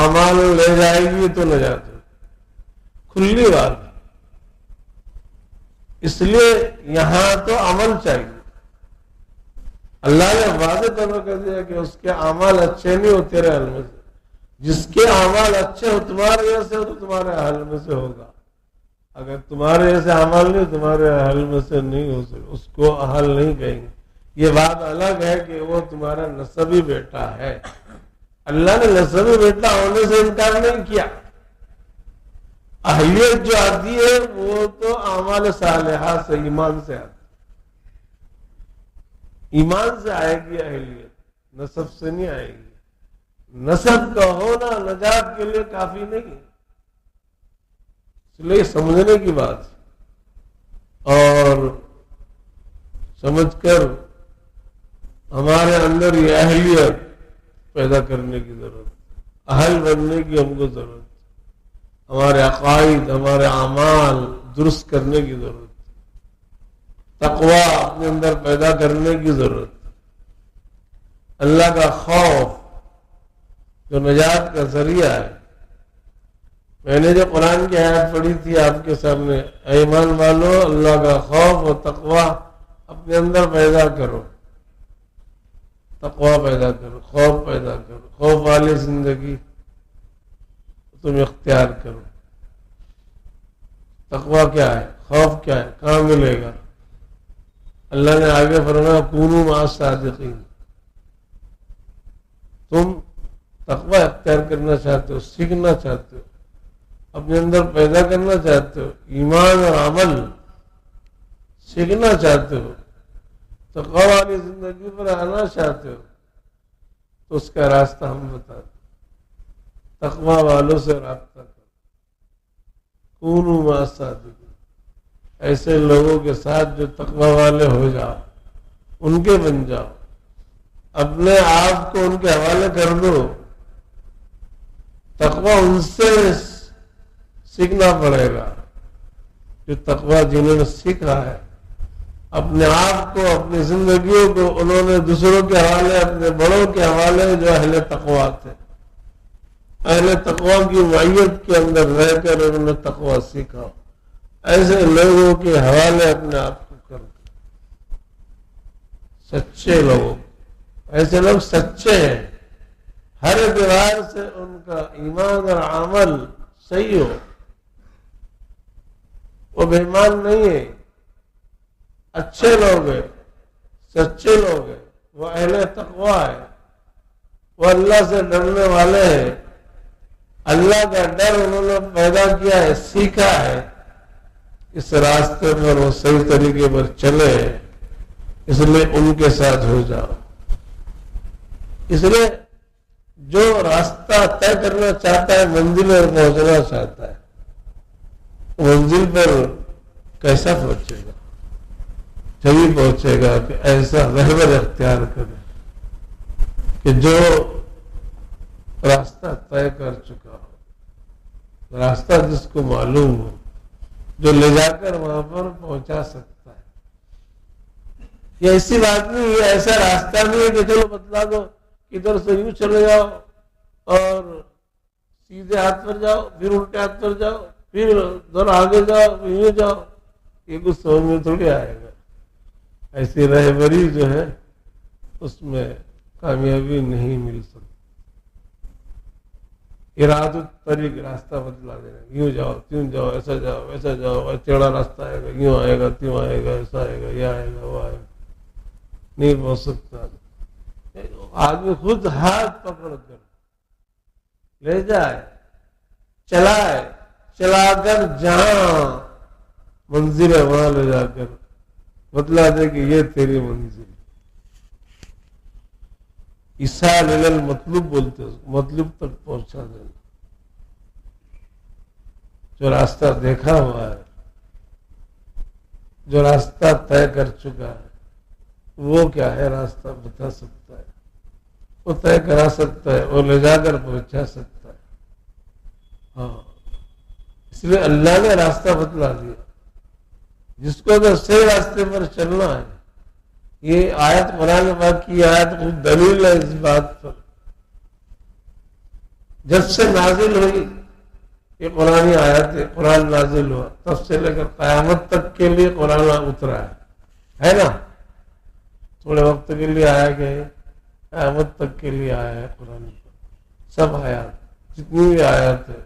[SPEAKER 1] اعمال لے جائے گی تو نجات ہوگی، کھلی بات ہے۔ اس لیے یہاں تو عمل چاہیے، اللہ نے واضح طور پر کہہ دیا کہ اس کے اعمال اچھے نہیں ہو تیرے اہل میں سے، جس کے اعمال اچھے ہو تمہارے جیسے ہو تو تمہارے اہل میں سے ہوگا، اگر تمہارے جیسے اعمال نہیں تمہارے اہل میں سے نہیں ہو سکے، اس کو اہل نہیں کہیں گے۔ یہ بات الگ ہے کہ وہ تمہارا نسبی بیٹا ہے، اللہ نے نسبی بیٹا ہونے سے انکار نہیں کیا۔ اہلیت جو آتی ہے وہ تو اعمال صالحہ سے، ایمان سے آتی، ایمان سے آئے گی اہلیت، نسب سے نہیں آئے گی۔ نسب کا ہونا نجات کے لیے کافی نہیں، اس لیے سمجھنے کی بات اور سمجھ کر ہمارے اندر یہ اہلیت پیدا کرنے کی ضرورت، اہل بننے کی ہم کو ضرورت، ہمارے عقائد، ہمارے اعمال درست کرنے کی ضرورت، تقوی اپنے اندر پیدا کرنے کی ضرورت، اللہ کا خوف جو نجات کا ذریعہ ہے۔ میں نے جو قرآن کی آیت پڑھی تھی آپ کے سامنے، اے ایمان والو اللہ کا خوف اور تقوی اپنے اندر پیدا کرو، تقوی پیدا کرو، خوف پیدا کرو، خوف والی زندگی تم اختیار کرو۔ تقوی کیا ہے، خوف کیا ہے، کہاں ملے گا؟ اللہ نے آگے فرمایا کونوا مع الصادقین، تم تقوی اختیار کرنا چاہتے ہو، سیکھنا چاہتے ہو، اپنے اندر پیدا کرنا چاہتے ہو، ایمان اور عمل سیکھنا چاہتے ہو، تقوی والی زندگی پر آنا چاہتے ہو، تو اس کا راستہ ہم بتاتے، تقوی والوں سے رابطہ کرو، کونوا مع الصادقین، ایسے لوگوں کے ساتھ جو تقوی والے ہو جاؤ، ان کے بن جاؤ، اپنے آپ کو ان کے حوالے کر دو۔ تقوی ان سے سیکھنا پڑے گا جو تقوی جنہوں نے سیکھا ہے، اپنے آپ کو، اپنی زندگیوں کو انہوں نے دوسروں کے حوالے، اپنے بڑوں کے حوالے جو اہل تقوی تھے، اہل تقوی کی معیت کے اندر رہ کر انہوں نے تقوی سیکھا، ایسے لوگوں کے حوالے اپنے آپ کو کر دو، سچے لوگوں، ایسے لوگ سچے ہیں، ہر اعتبار سے ان کا ایمان اور عمل صحیح ہو، وہ بےمان نہیں ہے، اچھے لوگ ہیں، سچے لوگ ہیں، وہ اہل تقوی ہے، وہ اللہ سے ڈرنے والے ہیں، اللہ کا ڈر انہوں نے پیدا کیا ہے، سیکھا ہے، اس راستے پر وہ صحیح طریقے پر چلے، اس لیے ان کے ساتھ ہو جاؤ۔ اس لیے جو راستہ طے کرنا چاہتا ہے، منزل پر پہنچنا چاہتا ہے، منزل پر کیسا پہنچے گا؟ جبھی پہنچے گا کہ ایسا رہبر اختیار کرے کہ جو راستہ طے کر چکا ہو، راستہ جس کو معلوم ہو، جو لے جا کر وہاں پر پہنچا سکتا ہے۔ یہ ایسی بات نہیں ہے، ایسا راستہ نہیں ہے کہ چلو بتلا دو، ادھر سے یوں چلے جاؤ اور سیدھے ہاتھ پر جاؤ، پھر الٹے ہاتھ پر جاؤ، پھر ادھر آگے جاؤ، پھر یوں جاؤ، یہ کچھ سمجھ میں تھوڑی آئے گا۔ ایسی رہبری جو ہے اس میں کامیابی نہیں مل سکتی۔ اراد الطریق، راستہ بدلا دینا، یوں جاؤ تیوں جاؤ، ایسا جاؤ ایسا جاؤ، ٹیڑھا راستہ آئے گا، یوں آئے گا تیوں آئے گا، ایسا آئے گا، یہ آئے گا وہ آئے گا، نہیں پہنچ سکتا۔ آدمی خود ہاتھ پکڑ کر لے جائے، چلائے، چلا کر جہاں منزل ہے وہاں لے جا کر بتلا دے کہ یہ تیری منزل۔ ایصال الی المطلوب بولتے ہیں، مطلوب تک پہنچا دینا۔ جو راستہ دیکھا ہوا ہے، جو راستہ طے کر چکا ہے، وہ کیا ہے، راستہ بتا سکتا ہے، وہ طے کرا سکتا ہے، وہ لے جا کر پہنچا سکتا ہے۔ ہاں، اس لیے اللہ نے راستہ بتلا دیا، جس کو اگر صحیح راستے پر چلنا ہے۔ یہ آیت قرآن پاک کی آیت خود دلیل ہے اس بات پر۔ جب سے نازل ہوئی یہ قرآن آیت ہے، قرآن نازل ہوا، تب سے لے کر قیامت تک کے لیے قرآن اترا ہے نا؟ تھوڑے وقت کے لیے آیا کہ قیامت تک کے لیے آیا ہے قرآن۔ سب آیات، جتنی بھی آیات ہے،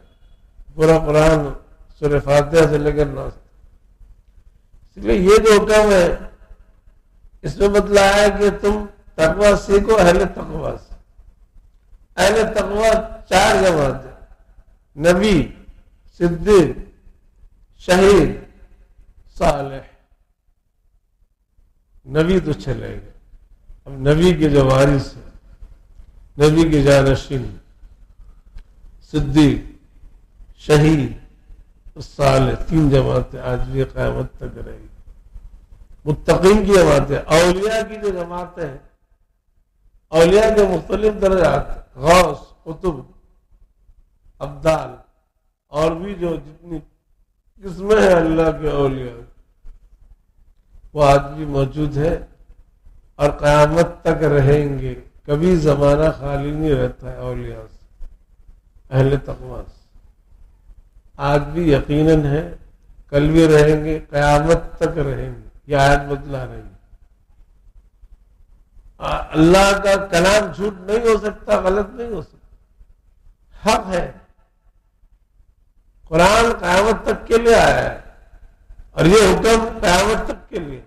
[SPEAKER 1] پورا قرآن سورہ فاتحہ سے لے کر ناس۔ اس لیے یہ جو حکم ہے اس میں بتلایا ہے کہ تم تقویٰ سیکھو اہل تقویٰ سے۔ اہل تقویٰ 4 جماعت ہے، نبی، صدیق، شہید، صالح۔ نبی تو چلے گئے، اب نبی کے جو وارث ہے، نبی کے جانشین، صدیق، شہید، صالح، 3 جماعتیں آج بھی قیامت تک رہے گی۔ متقین کی جماعتیں، اولیاء کی جو جماعتیں ہیں، اولیاء کے مختلف درجات، غوث، قطب، ابدال، اور بھی جو جتنی قسمیں ہیں اللہ کے اولیاء، وہ آج بھی موجود ہے اور قیامت تک رہیں گے۔ کبھی زمانہ خالی نہیں رہتا ہے اولیاء سے، اہل تقویٰ سے۔ آج بھی یقیناً ہے، کل بھی رہیں گے، قیامت تک رہیں گے۔ یہ آیت بتلا رہی ہے۔ اللہ کا کلام جھوٹ نہیں ہو سکتا، غلط نہیں ہو سکتا، حق ہے۔ قرآن قیامت تک کے لیے آیا ہے اور یہ حکم قیامت تک کے لیے،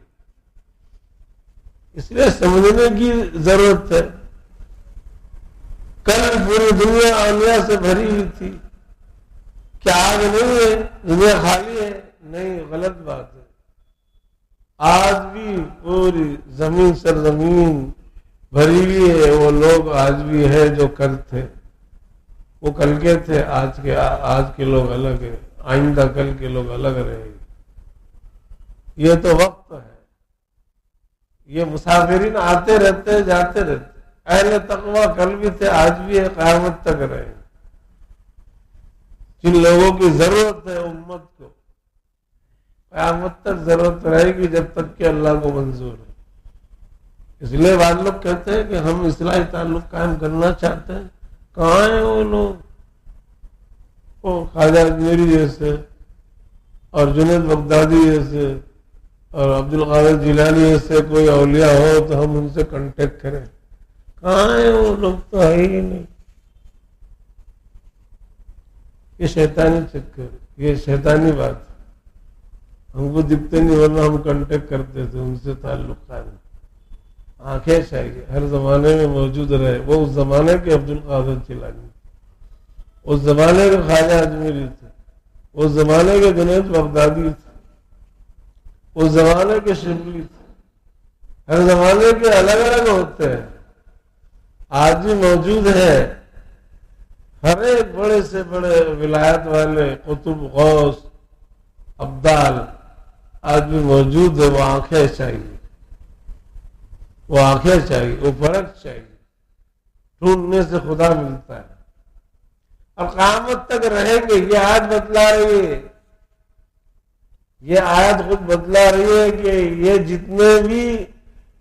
[SPEAKER 1] اس لیے سمجھنے کی ضرورت ہے۔ کل پوری دنیا اولیاء سے بھری ہوئی تھی، کیا آج نہیں ہے؟ دنیا خالی ہے؟ نہیں، غلط بات ہے۔ آج بھی پوری زمین سرزمین بھری ہوئی ہے، وہ لوگ آج بھی ہے جو کل تھے، وہ کل کے تھے، آج کے لوگ الگ ہیں، آئندہ کل کے لوگ الگ رہیں گے۔ یہ تو وقت ہے، یہ مسافرین آتے رہتے جاتے رہتے۔ اہل تقویٰ کل بھی تھے، آج بھی ہے، قیامت تک رہیں گے۔ جن لوگوں کی ضرورت ہے امت کو، قیامت تک ضرورت رہے گی جب تک کہ اللہ کو منظور ہے۔ اس لیے بعض لوگ کہتے ہیں کہ ہم اصلاحی تعلق قائم کرنا چاہتے ہیں۔ کہاں ہیں وہ لوگ؟ وہ خواجہ اجمیری جیسے اور جنید بغدادی جیسے اور عبد القادر جیلانی جیسے کوئی اولیاء ہو تو ہم ان سے کانٹیکٹ کریں۔ کہاں ہیں وہ لوگ؟ تو ہے ہی نہیں۔ یہ شیطانی چکر، یہ شیطانی بات ہے۔ ہم کو دکھتے نہیں ورنہ ہم کانٹیکٹ کرتے تھے ان سے تعلق قائم. آنکھیں چاہیے ہر زمانے میں موجود رہے. وہ اس زمانے کے عبد القادر جیلانی، اس زمانے کے خواجہ اجمیری تھے، اس زمانے کے جنید بغدادی تھے، اس زمانے کے شبلی تھے. ہر زمانے کے الگ الگ ہوتے ہیں، آج بھی موجود ہے. ہر ایک بڑے سے بڑے ولایت والے قطب غوث ابدال آج بھی موجود ہے. وہ آنکھیں چاہیے، وہ آنکھیں چاہیے، وہ فرق چاہیے. ڈھونڈنے سے خدا ملتا ہے اور قیامت تک رہیں گے. یہ آیت بتلا رہی ہے، یہ آیت خود بتلا رہی ہے کہ یہ جتنے بھی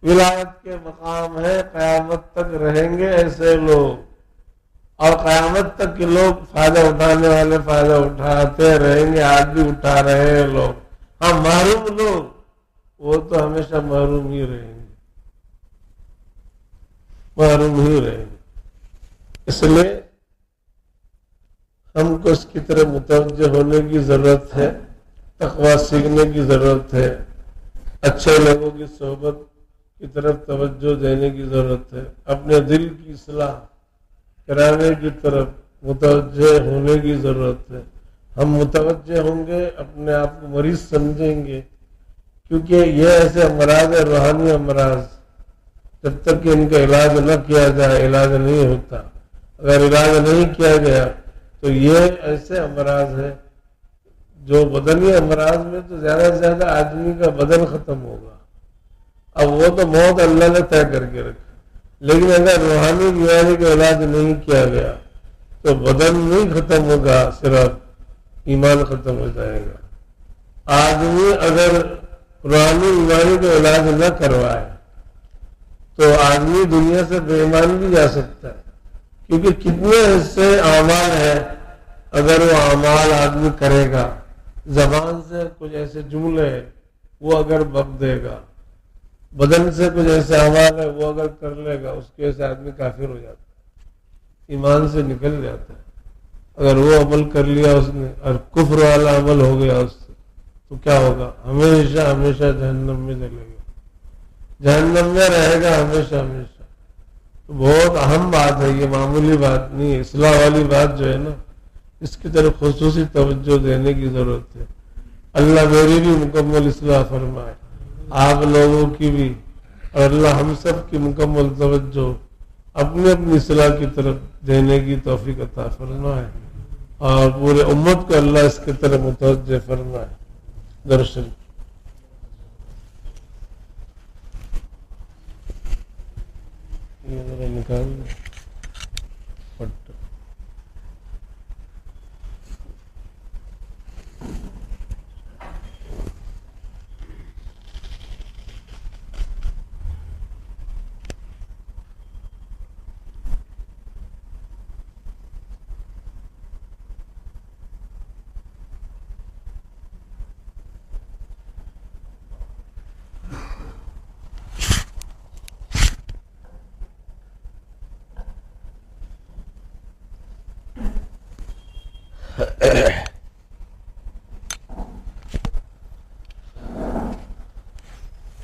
[SPEAKER 1] ولایت کے مقام ہیں قیامت تک رہیں گے ایسے لوگ. اور قیامت تک کے لوگ فائدہ اٹھانے والے فائدہ اٹھاتے رہیں گے. آج بھی اٹھا رہے ہیں لوگ. ہاں محروم لوگ وہ تو ہمیشہ محروم ہی رہیں گے، محروم ہی رہیں گے. اس لیے ہم کو اس کی طرف متوجہ ہونے کی ضرورت ہے، تقویٰ سیکھنے کی ضرورت ہے، اچھے لوگوں کی صحبت کی طرف توجہ دینے کی ضرورت ہے، اپنے دل کی اصلاح کرانے کی طرف متوجہ ہونے کی ضرورت ہے. ہم متوجہ ہوں گے، اپنے آپ کو مریض سمجھیں گے، کیونکہ یہ ایسے امراض ہے، روحانی امراض. جب تک کہ ان کا علاج نہ کیا جائے علاج نہیں ہوتا. اگر علاج نہیں کیا گیا تو یہ ایسے امراض ہے جو بدنی امراض میں تو زیادہ سے زیادہ آدمی کا بدن ختم ہوگا. اب وہ تو موت اللہ نے طے کر کے رکھا. لیکن اگر روحانی بیماری کا علاج نہیں کیا گیا تو بدن نہیں ختم ہوگا، صرف ایمان ختم ہو جائے گا. آدمی اگر روحانی بیماری کا علاج نہ کروائے تو آدمی دنیا سے بے ایمان بھی جا سکتا ہے. کیونکہ کتنے ایسے اعمال ہیں اگر وہ اعمال آدمی کرے گا، زبان سے کچھ ایسے جملے وہ اگر بک دے گا، بدن سے کچھ ایسے اعمال ہے وہ اگر کر لے گا، اس کے ایسے آدمی کافر ہو جاتا ہے، ایمان سے نکل جاتا ہے. اگر وہ عمل کر لیا اس نے اور کفر والا عمل ہو گیا اس سے تو کیا ہوگا؟ ہمیشہ ہمیشہ جہنم میں جلے گا، جہنم میں رہے گا ہمیشہ ہمیشہ. تو بہت اہم بات ہے، یہ معمولی بات نہیں ہے. اصلاح والی بات جو ہے نا، اس کی طرف خصوصی توجہ دینے کی ضرورت ہے. اللہ میری بھی مکمل اصلاح فرمائے، آپ لوگوں کی بھی، اور اللہ ہم سب کی مکمل توجہ اپنی اپنی اصلاح کی طرف دینے کی توفیق عطا فرمائے، اور پورے امت کو اللہ اس کی طرف متوجہ فرمائے. درشن یہ ذرا نکال پٹ.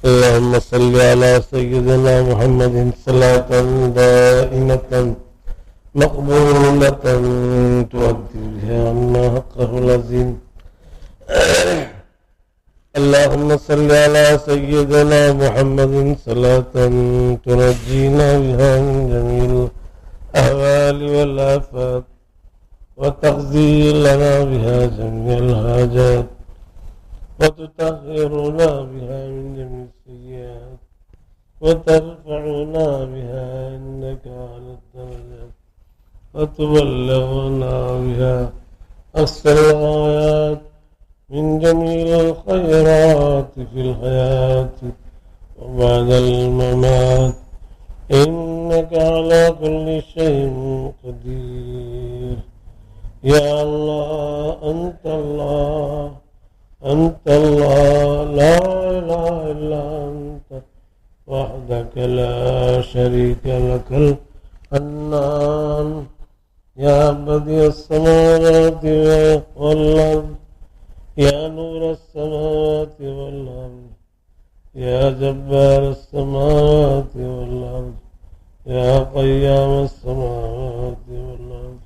[SPEAKER 1] اللهم صل على سيدنا محمد صلاة دائمة مقبولة تؤدي بها عنا حقه العظيم. اللهم صل على سيدنا محمد صلاة تنجينا بها من جميع الأهوال والآفات وتقضي لنا بها جميع الحاجات وتطهرنا بها من جميع السيئات وترفعنا بها إنك على الدرجات وتبلغنا بها أقصى الغايات من جميع الخيرات في الحياة وبعد الممات إنك على كل شيء قدير. يا الله أنت الله، أنت الله، لا إله إلا أنت وحدك لا شريك لك الحنان. يا بديع السماوات والأرض، یا نور السماوات والارض یا جبار السماوات والارض یا قیام السماوات والارض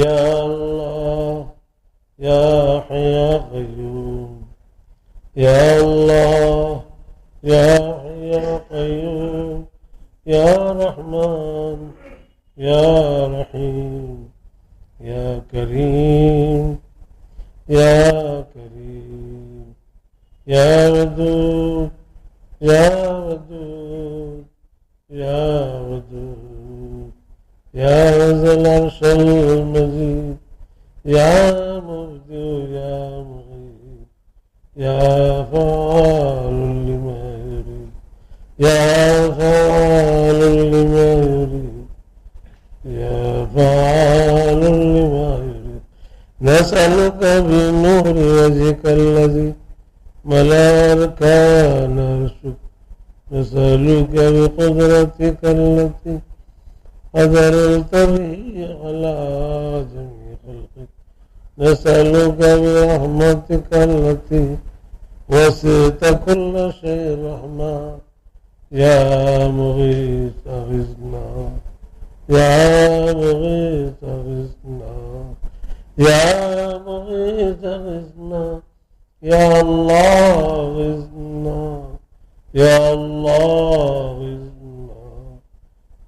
[SPEAKER 1] یا اللہ یا حی یا قیوم یا اللہ یا حی یا قیوم یا رحمان یا رحیم یا کریم یا کریم یا ودود یا ودود یا ودود یا ذا العرش المجید یا مبدع یا مغیث یا فعال لما یرید یا فعال لما یرید یا فعال لما یرید نسألك بنور وجهك الذي ملأ أركان عرشك نسألك بقدرتك التي قدرت به على جميع خلقك نسألك برحمتك التي وسعت كل شيء رحمة يا مغيث أغثنا يا مغيث أغثنا يا مغيث أغثنا يا الله أغثنا يا الله أغثنا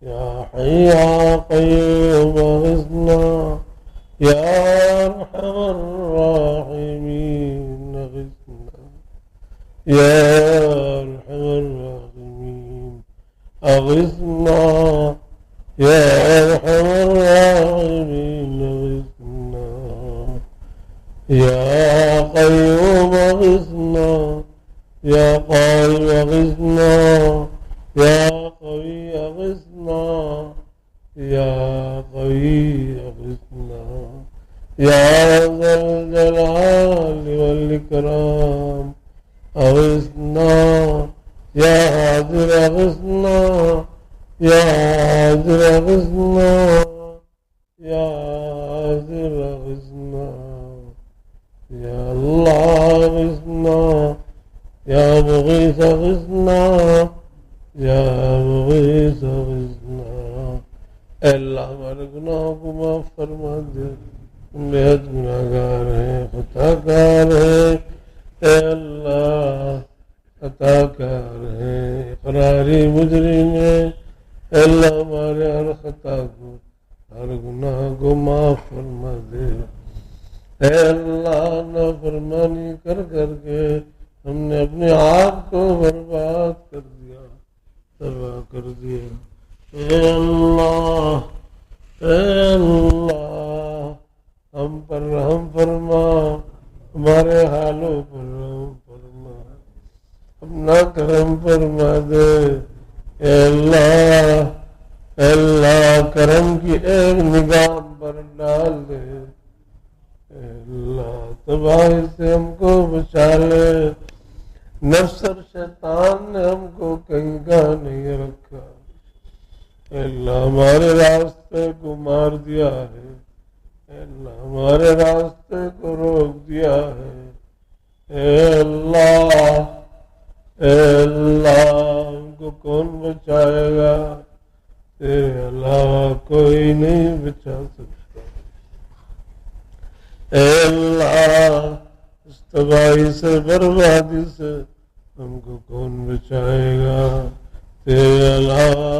[SPEAKER 1] يا حي يا قيوم أغثنا يا أرحم الراحمين أغثنا يا أرحم الراحمين أغثنا يا أرحم الراحمين أغثنا يا قيوم أغثنا يا قائم أغثنا يا قوي أغثنا يا قوي أغثنا يا ذا الجلال والإكرام أغثنا يا حاضر أغثنا يا حاضر أغثنا يا حاضر أغثنا يا الله أغثنا يا مغيث أغثنا یا مغیث اغثنا. اے اللہ ہمارے گناہوں کو معاف فرما دے، ہم بہت گناہگار ہیں، خطا کار ہیں. اے اللہ خطا کار ہیں، اقراری مجرم ہیں. اے اللہ ہمارے ہر خطا کو، ہر گناہ کو معاف فرما دے. اے اللہ نافرمانی کر کر کے ہم نے اپنے آپ کو برباد کر دیا، تباہ کر دیا. اے اللہ ہم پر رحم فرما، ہمارے حالوں پر رحم فرما، اپنا کرم فرما دے. اے اللہ کرم کی ایک نگاہ پر ڈال دے. اے اللہ تباہی سے ہم کو بچا لے. نفس اور شیطان نے ہم کو کہیں کا نہیں رکھا. اے اللہ ہمارے راستے کو مار دیا ہے، اے اللہ ہمارے راستے کو روک دیا ہے. اے اللہ ہم کو کون بچائے گا؟ تیرے علاوہ کوئی نہیں بچا سکتا. اے اللہ اس تباہی سے، بربادی سے ہم کو کون بچائے گا؟ تیرے علاوہ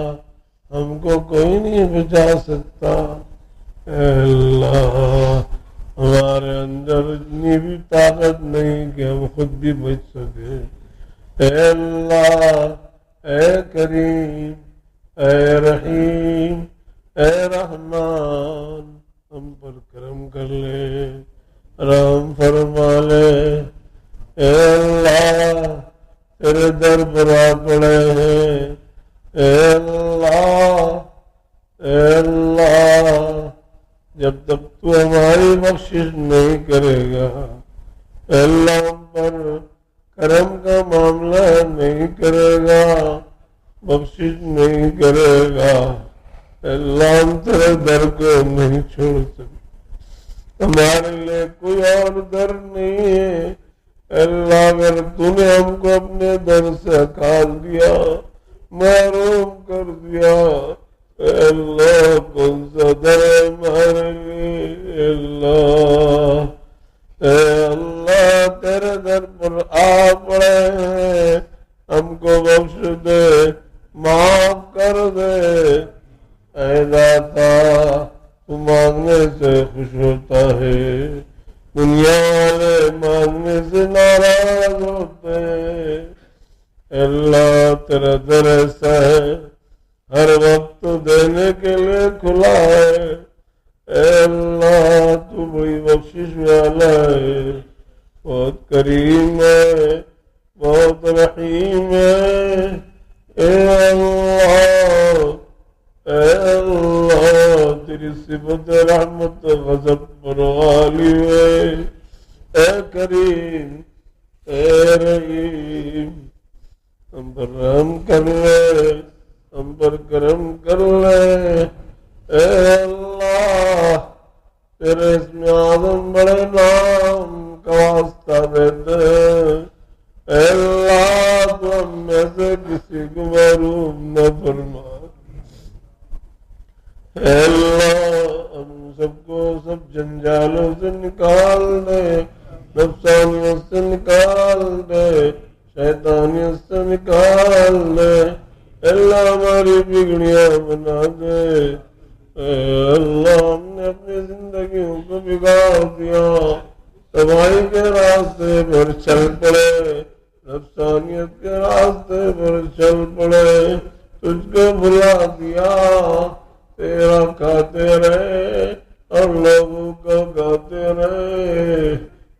[SPEAKER 1] ہم کو کوئی نہیں بچا سکتا. اے اللہ ہمارے اندر اتنی بھی طاقت نہیں کہ ہم خود بھی بچ سکے. اے اللہ، اے کریم، اے رحیم، اے رحمان، ہم پر کرم کر لے، رحم فرما لے. اے اللہ تیرے در پر آ پڑے ہیں. اے اللہ جب تک تو ہماری بخشش نہیں کرے گا، اے اللہ ہم پر کرم کا معاملہ نہیں کرے گا، بخشش نہیں کرے گا، اے اللہ ہم تیرے در کو نہیں چھوڑ سکتے. ہمارے لیے کوئی اور در نہیں ہے۔ اللہ اگر تو نے ہم کو اپنے در سے ہٹال دیا، محروم کر دیا، اے اللہ کون سا در ہے ہمارے لیے؟ اللہ اے اللہ تیرے در پر آ پڑے ہیں، ہم کو بخش دے، معاف کر دے۔ اے داتا تو مانگنے سے خوش ہوتا ہے، دنیا والے مانگنے سے ناراض ہوتے ہیں۔ اللہ تیرا در ایسا ہے، ہر وقت دینے کے لیے کھلا ہے۔ اے اللہ تو بڑی بخشش والا ہے، بہت کریم ہے، بہت رحیم ہے۔ اے اللہ اے اللہ تیری صفت رحمت غضب پر غالب ہے۔ اے کریم اے رحیم ہم پر رحم کر لے، ہم پر کرم کر لے۔ اے اللہ تیرے اسم اعظم بڑے نام کا واسطہ دیتے ہیں، اے اللہ تو ہم میں سے کسی کو محروم نہ فرما۔ اے اللہ ہم سب کو سب جنجالوں سے نکال دے، نفسانیت سے نکال دے، شیطانیت سے نکال دے۔ اے اللہ ہماری بگڑیاں بنا دے۔ اے اللہ ہم نے اپنی زندگیوں کو بگاڑ دیا، تباہی کے راستے پر چل پڑے، نفسانیت کے راستے پر چل پڑے، تجھ کو بھلا دیا، تیرا کھاتے رہے اور لوگوں کو گاتے رہے۔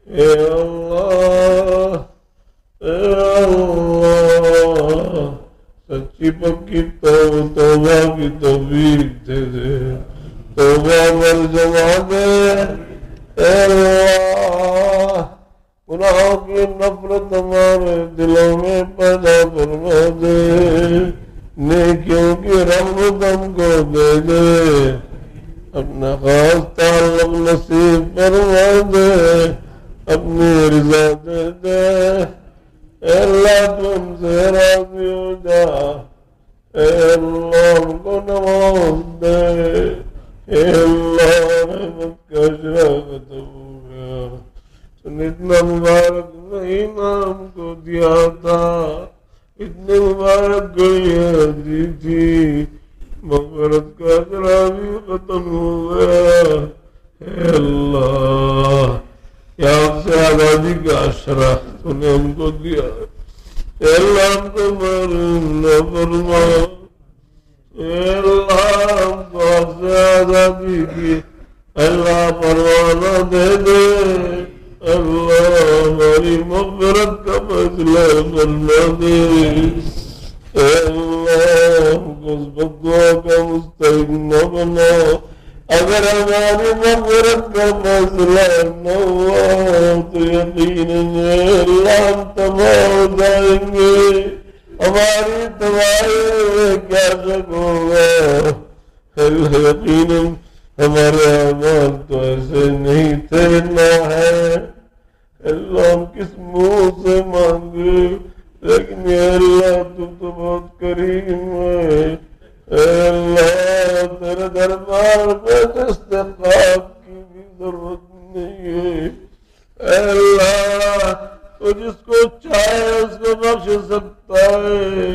[SPEAKER 1] اے اللہ اے اللہ سچی پکی توبہ کی توفیق دے دے، توبہ مل جما دے۔ اے اللہ گناہوں کی نفرت ہمارے دلوں میں پیدا فرما دے، نیکیوں کی رحمت ہم کو دے دے، اپنا خاص تعلق نصیب فرما دے، اپنی رضا دے دے۔ اے اللہ تو ہم سے راضی ہو جا، اے اللہ ہم کو نواز دے۔ اے اللہ رحمت کا شراکت ہو گیا، تم اتنا مبارک مہینہ ہم کو دیا تھا، اتنے مبارک گھڑیاں دی تھی، مغفرت کا اجرا بھی ختم ہو گیا۔ اے اللہ یہاں سے آزادی کا اشرا تو نے ہم کو دیا، اے اللہ ہم کو محروم نہ فرما۔ اے اللہ ہم کو آپ سے آزادی کی اللہ پروانہ دے دے، اللہ ہماری مغفرت کا فیصلہ فرما دے۔ اے اللہ ہم کو اس بدعا کا مستحق نہ بنا، اگر ہماری مغفرت کا فیصلہ نہ ہوا تو یقیناً اللہ ہم تباہ ہو جائیں گے، ہماری تباہی کیا شک ہوگا۔ اللہ یقیناً ہمارے اعمال تو ایسے نہیں تھے نہ ہے، اللہ ہم کس منہ سے مانگے، لیکن اے اللہ تو بہت کریم ہے۔ اے اللہ تیرے دربار میں استحقاق کی بھی ضرورت نہیں ہے۔ اے اللہ تو جس کو چاہے اس کو بخش سکتا ہے،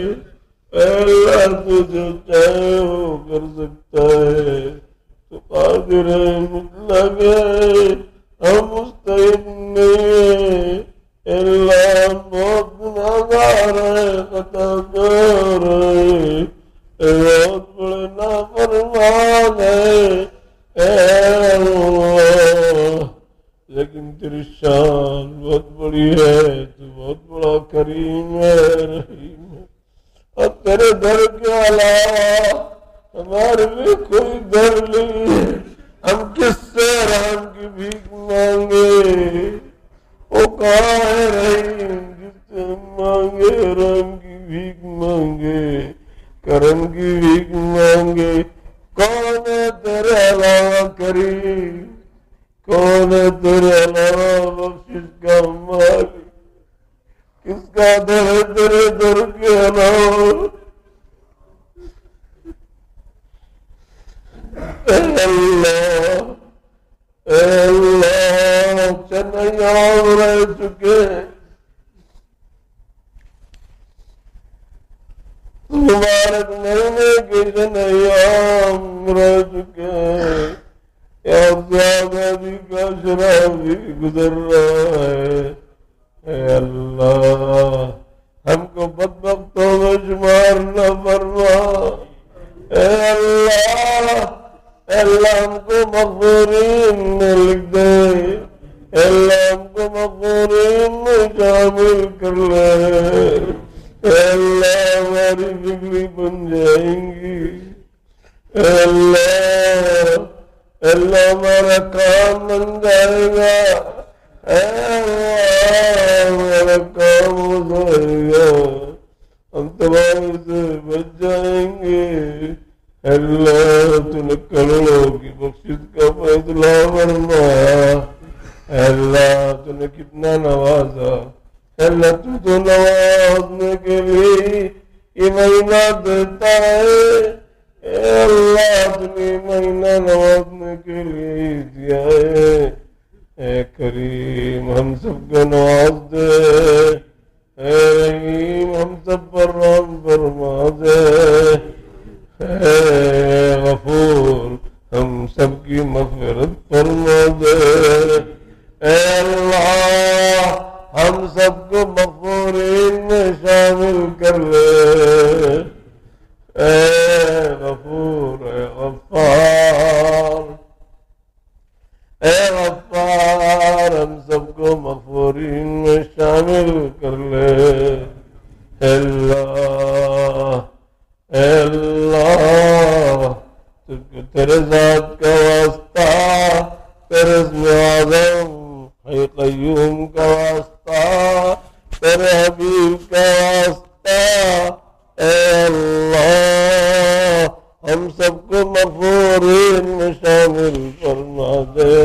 [SPEAKER 1] اے اللہ تو جو چاہے وہ کر سکتا ہے، تو قادر مطلق ہے، ہم مستحق نہیں ہیں۔ اے اللہ بہت گناہگار ہے، خطا کار ہے، بہت بڑے نافرمان ہے۔ اے اللہ لیکن تیری شان بہت بڑی ہے، تو بہت بڑا کریم ہے، رحیم ہے، اور تیرے در کے علاوہ ہمارے بھی کوئی در نہیں ہے۔ ہم کس سے رحم کی بھیک مانگے؟ وہ کہاں ہے رحیم جس سے ہم مانگے، رحم کی بھیک مانگے، کرم کی بھیک مانگے؟ کون ہے تیرے علاوہ کریم؟ کون ہے تیرے علاوہ بخشش کا مالک؟ کس کا در ہے تیرے در کے علاوہ؟ اے اللہ چنیام رہ چکے، مبارک مہینے کے چنیام رہ چکے، یا زیادہ بھی کا شرابی گزر رہا ہے۔ اے اللہ ہم کو بدبختوں میں شمار نہ فرما، اے اللہ ہم کو مغفورین میں لکھ دے، اے اللہ ہم کو مغفورین میں شامل کر لے، اے اللہ ہماری بگڑی بن جائیں گی، اے اللہ ہمارا کام بن جائے گا، اے اللہ ہمارا کام ہو جائے گا، ہم تمہارے سے بچ جائیں گے۔ اے اللہ تو نے کروڑوں کی بخشش کا فیصلہ فرمایا، اے اللہ تو نے کتنا نوازا، اے اللہ تو نوازنے کے لیے یہ مہینہ دیتا ہے، اے اللہ تو نے مہینہ نوازنے کے لیے دیا ہے۔ اے کریم ہم سب کو نواز دے، اے رحیم ہم سب پر رحم فرما دے، اے غفور ہم سب کی مغفرت فرما دے، اے اللہ ہم سب کو مغفورین میں شامل کر لے، اے غفور اے غفار، اے غفار ہم سب کو مغفورین میں شامل کر لے، اے اللہ اے اللہ تیرے ذات کا واسطہ، تیرے اسم اعظم حی قیوم کا واسطہ، تیرے حبیب کا واسطہ، اے اللہ ہم سب کو مغفورین میں شامل فرما دے،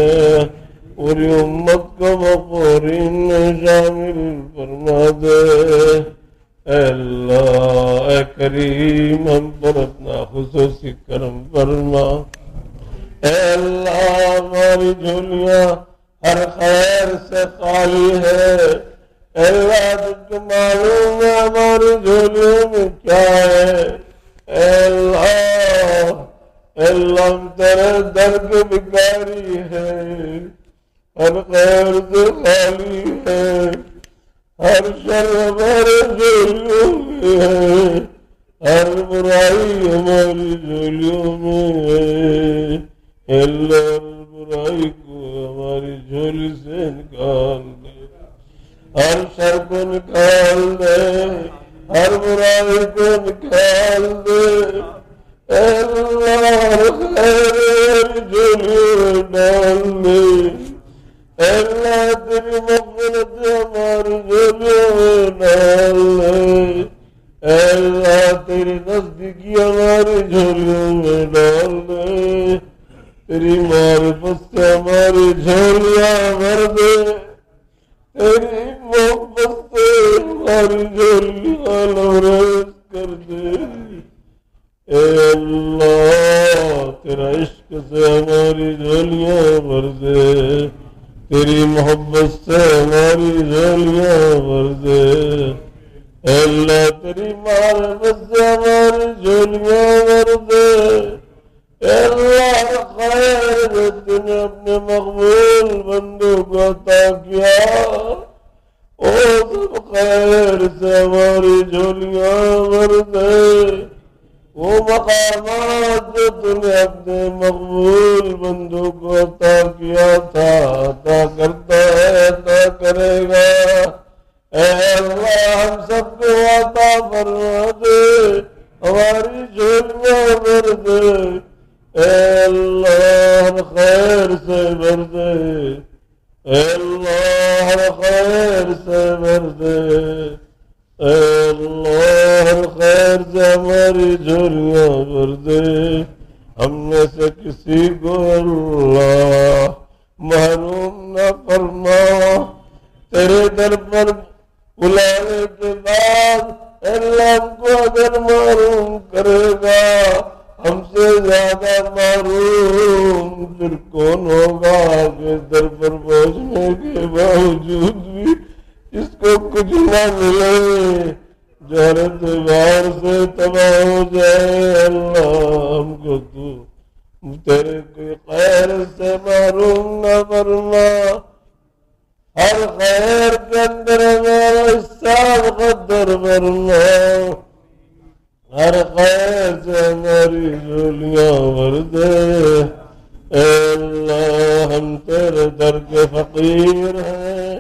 [SPEAKER 1] پوری امت کو مغفورین میں شامل فرما دے، اے اللہ اے کریم ہم پر اپنا خصوصی کرم فرما، اے اللہ ہماری جھولیاں ہر خیر سے خالی ہے، اے اللہ تجھ کو معلوم ہے ہماری جھولیوں میں کیا ہے، اے اللہ ہم تیرے در کے بھکاری ہے، ہر خیر سے خالی ہے، ہر شر ہمارے جھولیوں میں ہے، ہر برائی ہماری جھولیوں میں ہے، اے اللہ ہر برائی کو ہماری جھولی سے نکال دے، ہر شر کو نکال دے، ہر برائی کو نکال دے، اے اللہ خیر جھولی ڈال دے، اے اللہ تیری مغفرت ہماری جھولیوں میں ڈال دے، اے اللہ تیری نزدیکی ہماری جھولیوں میں ڈال دے، تیری معرفت سے ہماری جھولیاں بھر دے، تیری محبت سے ہماری جھولیاں لبریز کر دے، اے اللہ تیرا عشق سے ہماری جھولیاں بھر دے، تیری محبت سے ہماری جھولیاں بھر دے، اے اللہ تیری معرفت سے ہماری جھولیاں بھر دے، اے اللہ خیر جو تو نے اپنے مقبول بندوں کو عطا کیا، او سب خیر سے ہماری جھولیاں بھر دے، وہ مقامات جو تو نے اپنے مقبول بندوں کو عطا کیا تھا، عطا کرتا ہے، عطا کرے گا، اے اللہ ہم سب کو عطا فرما دے، ہماری جھولیاں بھر دے، اے اللہ خیر سے بھر دے، اے اللہ خیر سے بھر دے، اے اللہ خیر سے ہماری جھولیاں بھر دے، ہم میں سے کسی کو اللہ محروم نہ فرما. تیرے در پر بلانے کے بعد اللہ ہم کو اگر محروم کرے گا ہم سے زیادہ محروم پھر کون ہوگا کہ در پر پہنچنے کے باوجود بھی اس کو کچھ نہ ملے، جو ہر اعتبار سے تباہ ہو جائے. اللہ ہم کو تو تیرے کوئی خیر سے محروم نہ فرما. ہر خیر کے اندر میرا حصہ مقدر فرما. ہر خیر سے ہماری جھولیاں بھر دے. اے اللہ ہم تیرے در کے فقیر ہیں،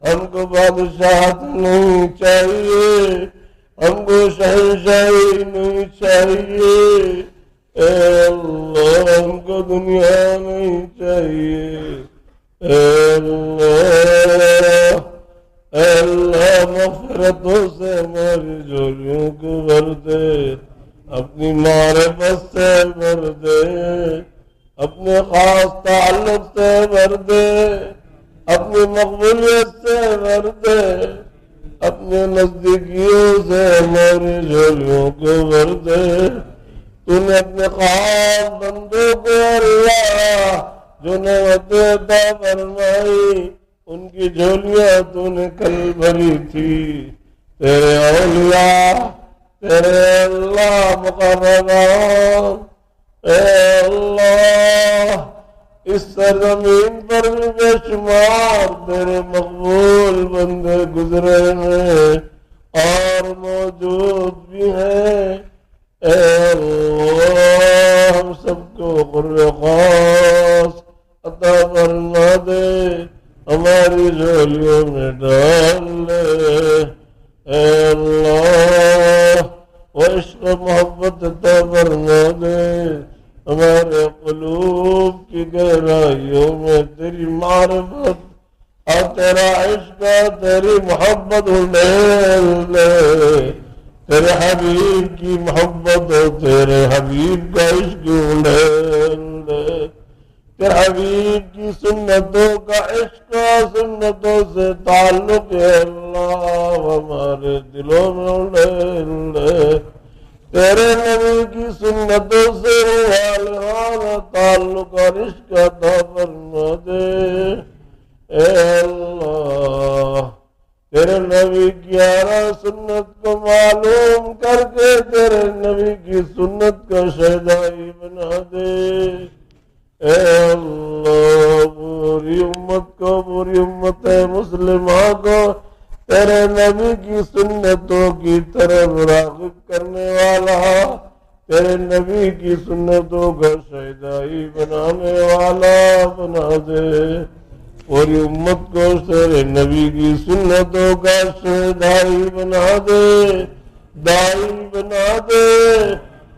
[SPEAKER 1] ہم کو بادشاہت نہیں چاہیے، ہم کو شہنشاہی نہیں چاہیے. اے اللہ ہم کو دنیا نہیں چاہیے. اے اللہ مغفرتوں سے ہماری جھولیوں کو بھر دے، اپنی معرفت سے بھر دے، اپنے خاص تعلق سے بھر دے، اپنی مقبولیت سے بھر دے، اپنے نزدیکیوں سے ہماری جھولیوں کو بھر دے. تو نے اپنے خاص بندوں کو اللہ جو نعمتیں عطا فرمائی ان کی جھولیاں تو نے کل بھری تھی. تیرے اولیاء، تیرے اللہ مقربان، اے اللہ اس سرزمین پر بھی بے شمار تیرے مقبول بندے گزرے ہیں اور موجود بھی ہیں. اے اللہ ہم سب کو قرب خاص عطا فرما دے، ہماری جھولیوں میں ڈال لے. اے اللہ وہ عشق محبت عطا فرما دے، ہمارے قلوب کی گہرائیوں میں تیری معرفت اور تیرا عشق تیری محبت اڈھیل دے. تیرے حبیب کی محبت اور تیرے حبیب کا عشق اڈھیل دے. تیرے حبیب کی سنتوں کا عشق سنتوں سے تعلق ہے اللہ ہمارے دلوں میں اڈھیل دے. تیرے نبی کی سنتوں سے والہانہ تعلق اور عشق عطا فرما دے. اے اللہ تیرے نبی کی آرا سنت کو معلوم کر کے تیرے نبی کی سنت کا شہدائی بنا دے. اے اللہ پوری امت کو، پوری امت مسلمہ کو تیرے نبی کی سنتوں کی طرف راغب کرنے والا، تیرے نبی کی سنتوں کا شہدائی بنانے والا بنا دے. پوری امت کو تیرے نبی کی سنتوں کا شہدائی بنا دے، دائی بنا دے.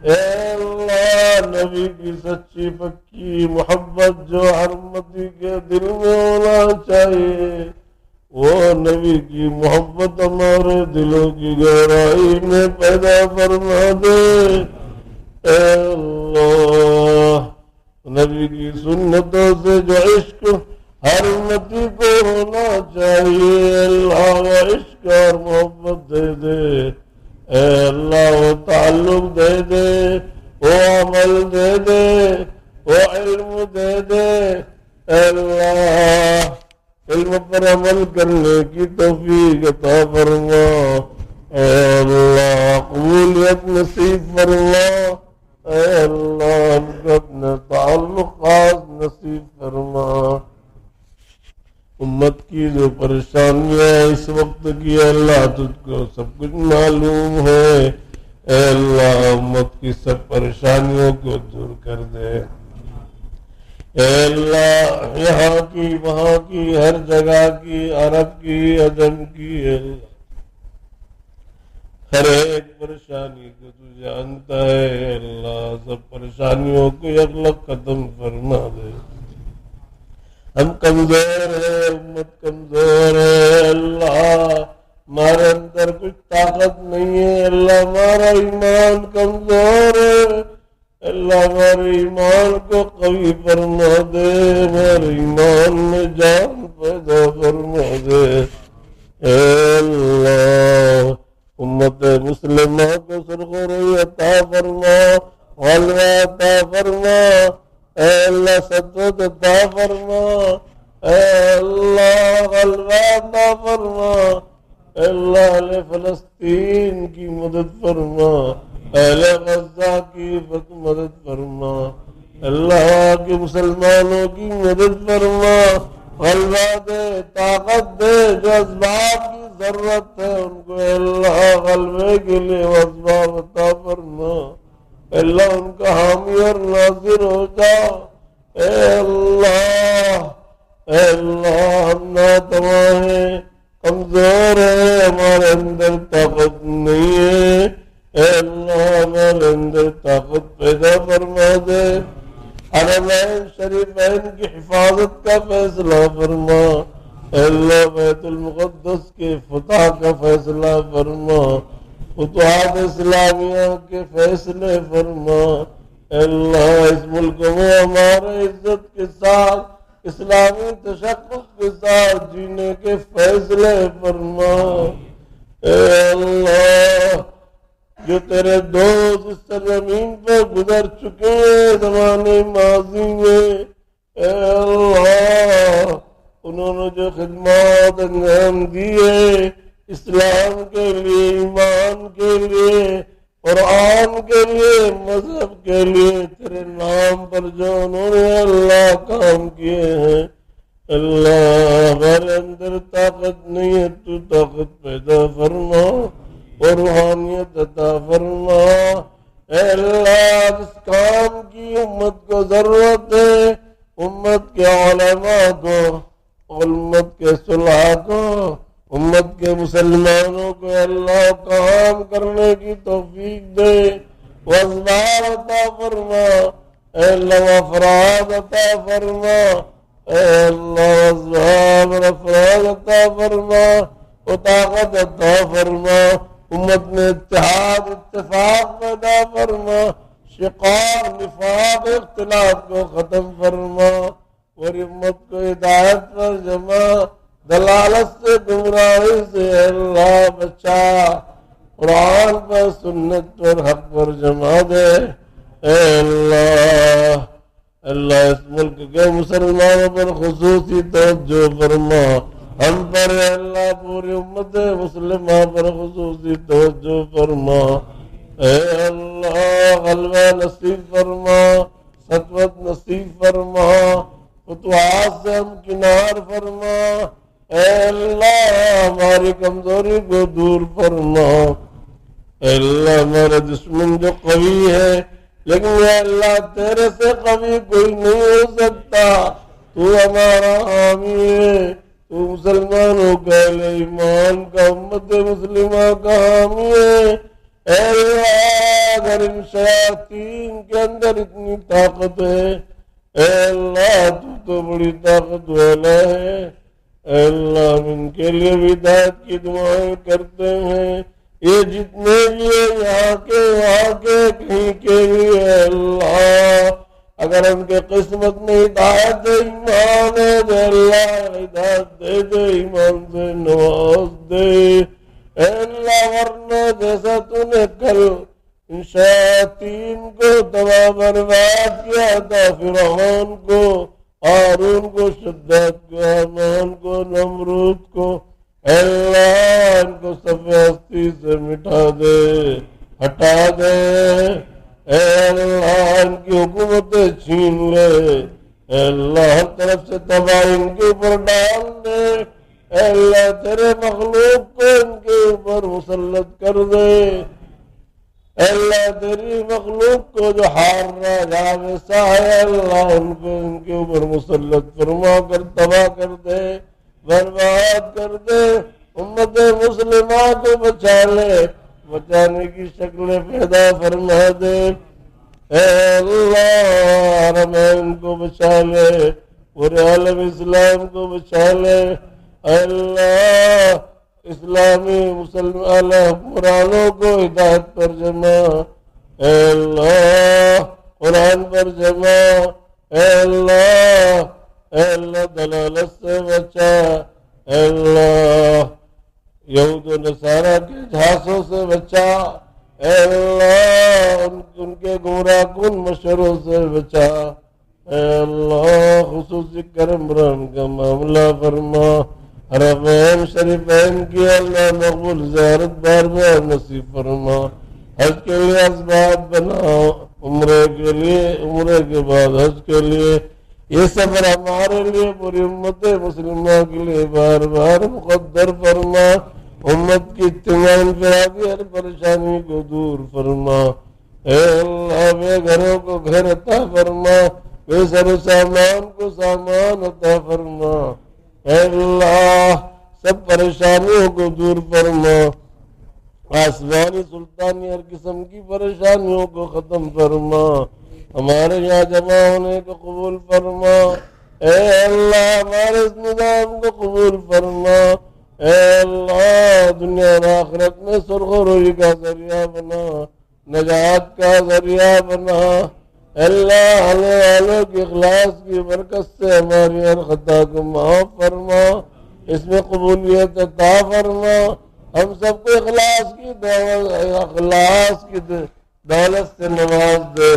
[SPEAKER 1] اے اللہ نبی کی سچی پکی محبت جو ہر امتی کے دل میں ہونا چاہیے وہ نبی کی محبت ہمارے دلوں کی گہرائی میں پیدا فرما دے. اے اللہ نبی کی سنتوں سے جو عشق ہر امتی کو ہونا چاہیے اللہ وہ عشق اور محبت دے دے. اے اللہ وہ تعلق دے دے، وہ عمل دے دے، وہ علم دے دے. اے اللہ علم پر عمل کرنے کی توفیق عطا فرما. اے اللہ قبولیت نصیب فرما. اے اللہ ہم کو اپنے تعلقات نصیب فرما. امت کی جو پریشانیاں اس وقت کی اللہ تجھ کو سب کچھ معلوم ہے. اے اللہ امت کی سب پریشانیوں کو دور کر دے. اے اللہ یہاں کی وہاں کی ہر جگہ کی عرب کی عجم کی اے اللہ ہر ایک پریشانی کو تو جانتا ہے. اے اللہ سب پریشانیوں کو یکلک ختم فرما دے. ہم کمزور ہیں، امت کمزور ہے. اللہ ہمارے اندر کچھ طاقت نہیں ہے. اللہ ہمارا ایمان کمزور ہے. اللہ ہمارے ایمان کو قوی فرما دے، ہمارے ایمان میں جان پیدا فرما دے۔ اے اللہ امت مسلمہ کو سرخوری عطا فرما، غلبہ عطا فرما، اے اللہ سدد عطا فرما، اے اللہ غلبہ عطا فرما، اے اللہ اہل فلسطین کی مدد فرما، اہل غزہ کی مدد فرما، اللہ کے مسلمانوں کی مدد فرما، غلبہ دے، طاقت دے، جو اسباب کی ضرورت ہے ان کو اللہ غلبے کے لیے اسباب عطا فرما، اللہ ان کا حامی اور ناصر ہو جاؤ، اے اللہ ہم ناتواں ہیں، کمزور ہیں، ہمارے اندر طاقت نہیں ہے، اے اللہ ہمارے اندر طاقت پیدا فرما دے، حرمین شریفین کی حفاظت کا فیصلہ فرما، اے اللہ بیت المقدس کے فتح کا فیصلہ فرما، فتوحات اسلامیہ کے فیصلے فرما، اے اللہ اس ملک میں ہمارے عزت کے ساتھ اسلامی تشخص کے ساتھ جینے کے فیصلے فرما، اے اللہ جو تیرے دوست اس سرزمین پہ گزر چکے ہیں زمانے ماضی میں، اے اللہ انہوں نے جو خدمات انجام دیے اسلام کے لیے، ایمان کے لیے، قرآن کے لیے، مذہب کے لیے، تیرے نام پر جو انہوں نے اللہ کام کیے ہیں، اللہ ہمارے اندر طاقت نہیں ہے، تو طاقت پیدا فرما اور روحانیت عطا فرما، اے اللہ جس کام کی امت کو ضرورت ہے، امت کے علماء کو، امت کے صلحاء کو، امت کے مسلمانوں کو اللہ کام کرنے کی توفیق دے، واسباب عطا فرما، اے اللہ افراد عطا فرما، اے اللہ واسباب افراد عطا فرما، و طاقت عطا فرما، امت میں اتحاد اتفاق پیدا فرما، شقاق نفاق اختلاف کو ختم فرما، اور امت کو ہدایت پر جمع، دلالت سے گمراہی سے اللہ بچا، قرآن پر سنت پر حق پر جمع دے، اے اللہ اس ملک کے مسلمانوں پر خصوصی توجہ فرما، ہم پر اے اللہ پوری امت مسلمہ پر خصوصی توجہ فرما، اے اللہ غلبہ نصیب فرما، سطوت نصیب فرما، فتوحات سے ہم کنار فرما، اے اللہ ہماری کمزوری کو دور فرما، اے اللہ ہمارا دشمن جو قوی ہے لیکن اے اللہ تیرے سے قوی کوئی نہیں ہو سکتا، تو ہمارا حامی ہے، تو مسلمانوں کا اہل ایمان کا امت مسلمہ کا حامی ہے، اے اللہ اگر ان شیاطین کے اندر اتنی طاقت ہے، اے اللہ تو بڑی طاقت والا ہے، اے اللہ ہم ان کے لیے بھی ہدایت کی دعائیں کرتے ہیں، یہ جتنے بھی یہاں کے وہاں کے کہیں کے لیے اللہ اگر ان کے قسمت میں ہدایت ایمان ہے تو اللہ ہدایت دے دے، ایمان سے نواز دے، اے اللہ ورنہ جیسا تو نے کل ان شیاطین کو تباہ برباد کیا تھا، فرعون کو، ہارون کو، شداد کو، حامان کو، نمرود کو، اے اللہ ان کو سب ہستی سے مٹا دے، ہٹا دے، اے اللہ ان کی حکومتیں چھین لے، اے اللہ ہر طرف سے تباہی ان کے اوپر ڈال دے، اے اللہ تیرے مخلوق کو ان کے اوپر مسلط کر دے، اے اللہ تیری مخلوق کو جو ہار رہا جا ویسا ہے اللہ ان کو ان کے اوپر مسلط فرما کر تباہ کر دے، برباد کر دے، امت مسلمہ کو بچا لے، بچانے کی شکلیں پیدا فرما دے، اے اللہ حرمین کو بچا لے، پورے عالم اسلام کو بچا لے، اے اللہ اسلامی مسلمان حکمرانوں کو ہدایت پر جمع، اے اللہ قرآن پر جمع، اے اللہ دلالت سے بچا، اے اللہ یہود و نصارہ کے جھاسوں سے بچا، اے اللہ ان کے گمراہ کن مشوروں سے بچا، اے اللہ خصوصی کرم رحم کا معاملہ فرما، حرمین شریفین کی اللہ مقبول زیارت بار بار نصیب فرما، حج کے لیے اسباب بناؤ، عمرے کے بعد حج کے لیے یہ سفر ہمارے لیے پوری امت مسلمہ کے لیے بار بار مقدر فرما، امت کی اجتماع انفرادی ہر پریشانی کو دور فرما، اے اللہ بے گھروں کو گھر عطا فرما، بے سر و سامان کو سامان عطا فرما، اے اللہ سب پریشانیوں کو دور فرما، آسمانی سلطانی ہر قسم کی پریشانیوں کو ختم فرما، ہمارے یہاں جمع ہونے کو قبول فرما، اے اللہ ہمارے اس نظام کو قبول فرما، اے اللہ دنیا و آخرت میں سرخ و روئی کا ذریعہ بنا، نجات کا ذریعہ بنا، اے اللہ آنے والوں کی اخلاص کی برکت سے ہماری ہر خطا کو معاف فرما، اس میں قبولیت عطا فرما، ہم سب کو اخلاص کی دولت سے نواز دے،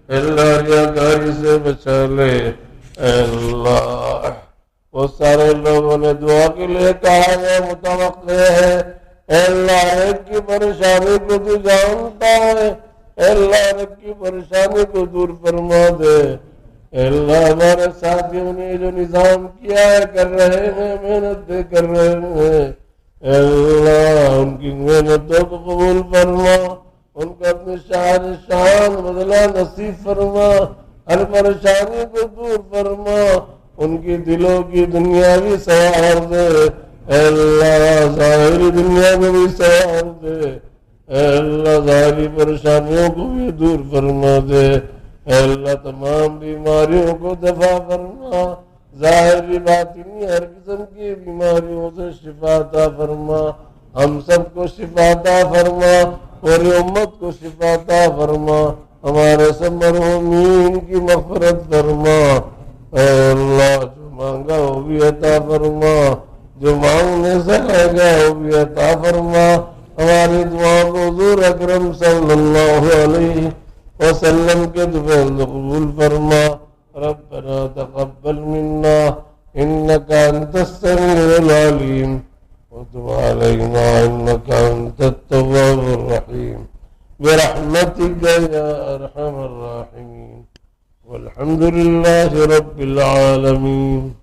[SPEAKER 1] اے اللہ ریاکاری سے بچا لے، اے اللہ بہت سارے لوگوں نے دعا کے لیے کہا ہے، متوقع ہے، اے اللہ ایک کی پریشانی کو تو جانتا ہے، اے اللہ ایک کی پریشانی کو دور فرما دے، اے اللہ ہمارے ساتھیوں نے جو نظام کیا ہے کر رہے ہیں، محنتیں کر رہے ہیں، اے اللہ ان کی محنتوں کو قبول فرما، ان کو اپنی شان بدلہ نصیب فرما، ہر پریشانی کو دور فرما، ان کی دلوں کی دنیاوی سوار دے، اے اللہ ظاہری دنیا میں بھی سوار دے، اے اللہ ظاہری پریشانیوں کو بھی دور فرما دے، اے اللہ تمام بیماریوں کو دفع فرما، ظاہری باطنی ہر قسم کی بیماریوں سے شفا عطا فرما، ہم سب کو شفا عطا فرما، پوری امت کو شفا عطا فرما، ہمارے سب مرحومین کی مغفرت فرما، اے اللہ جو مانگا وہ بھی عطا فرما، جو مانگنے سے رہ گیا وہ بھی عطا فرما، ہماری دعا کو حضور اکرم صلی اللہ علیہ وسلم کے دفعہ قبول فرما، ربنا تقبل منا انك انت السميع العليم وتب علينا انك انت التواب الرحيم برحمتك يا ارحم الراحمين والحمد لله رب العالمين.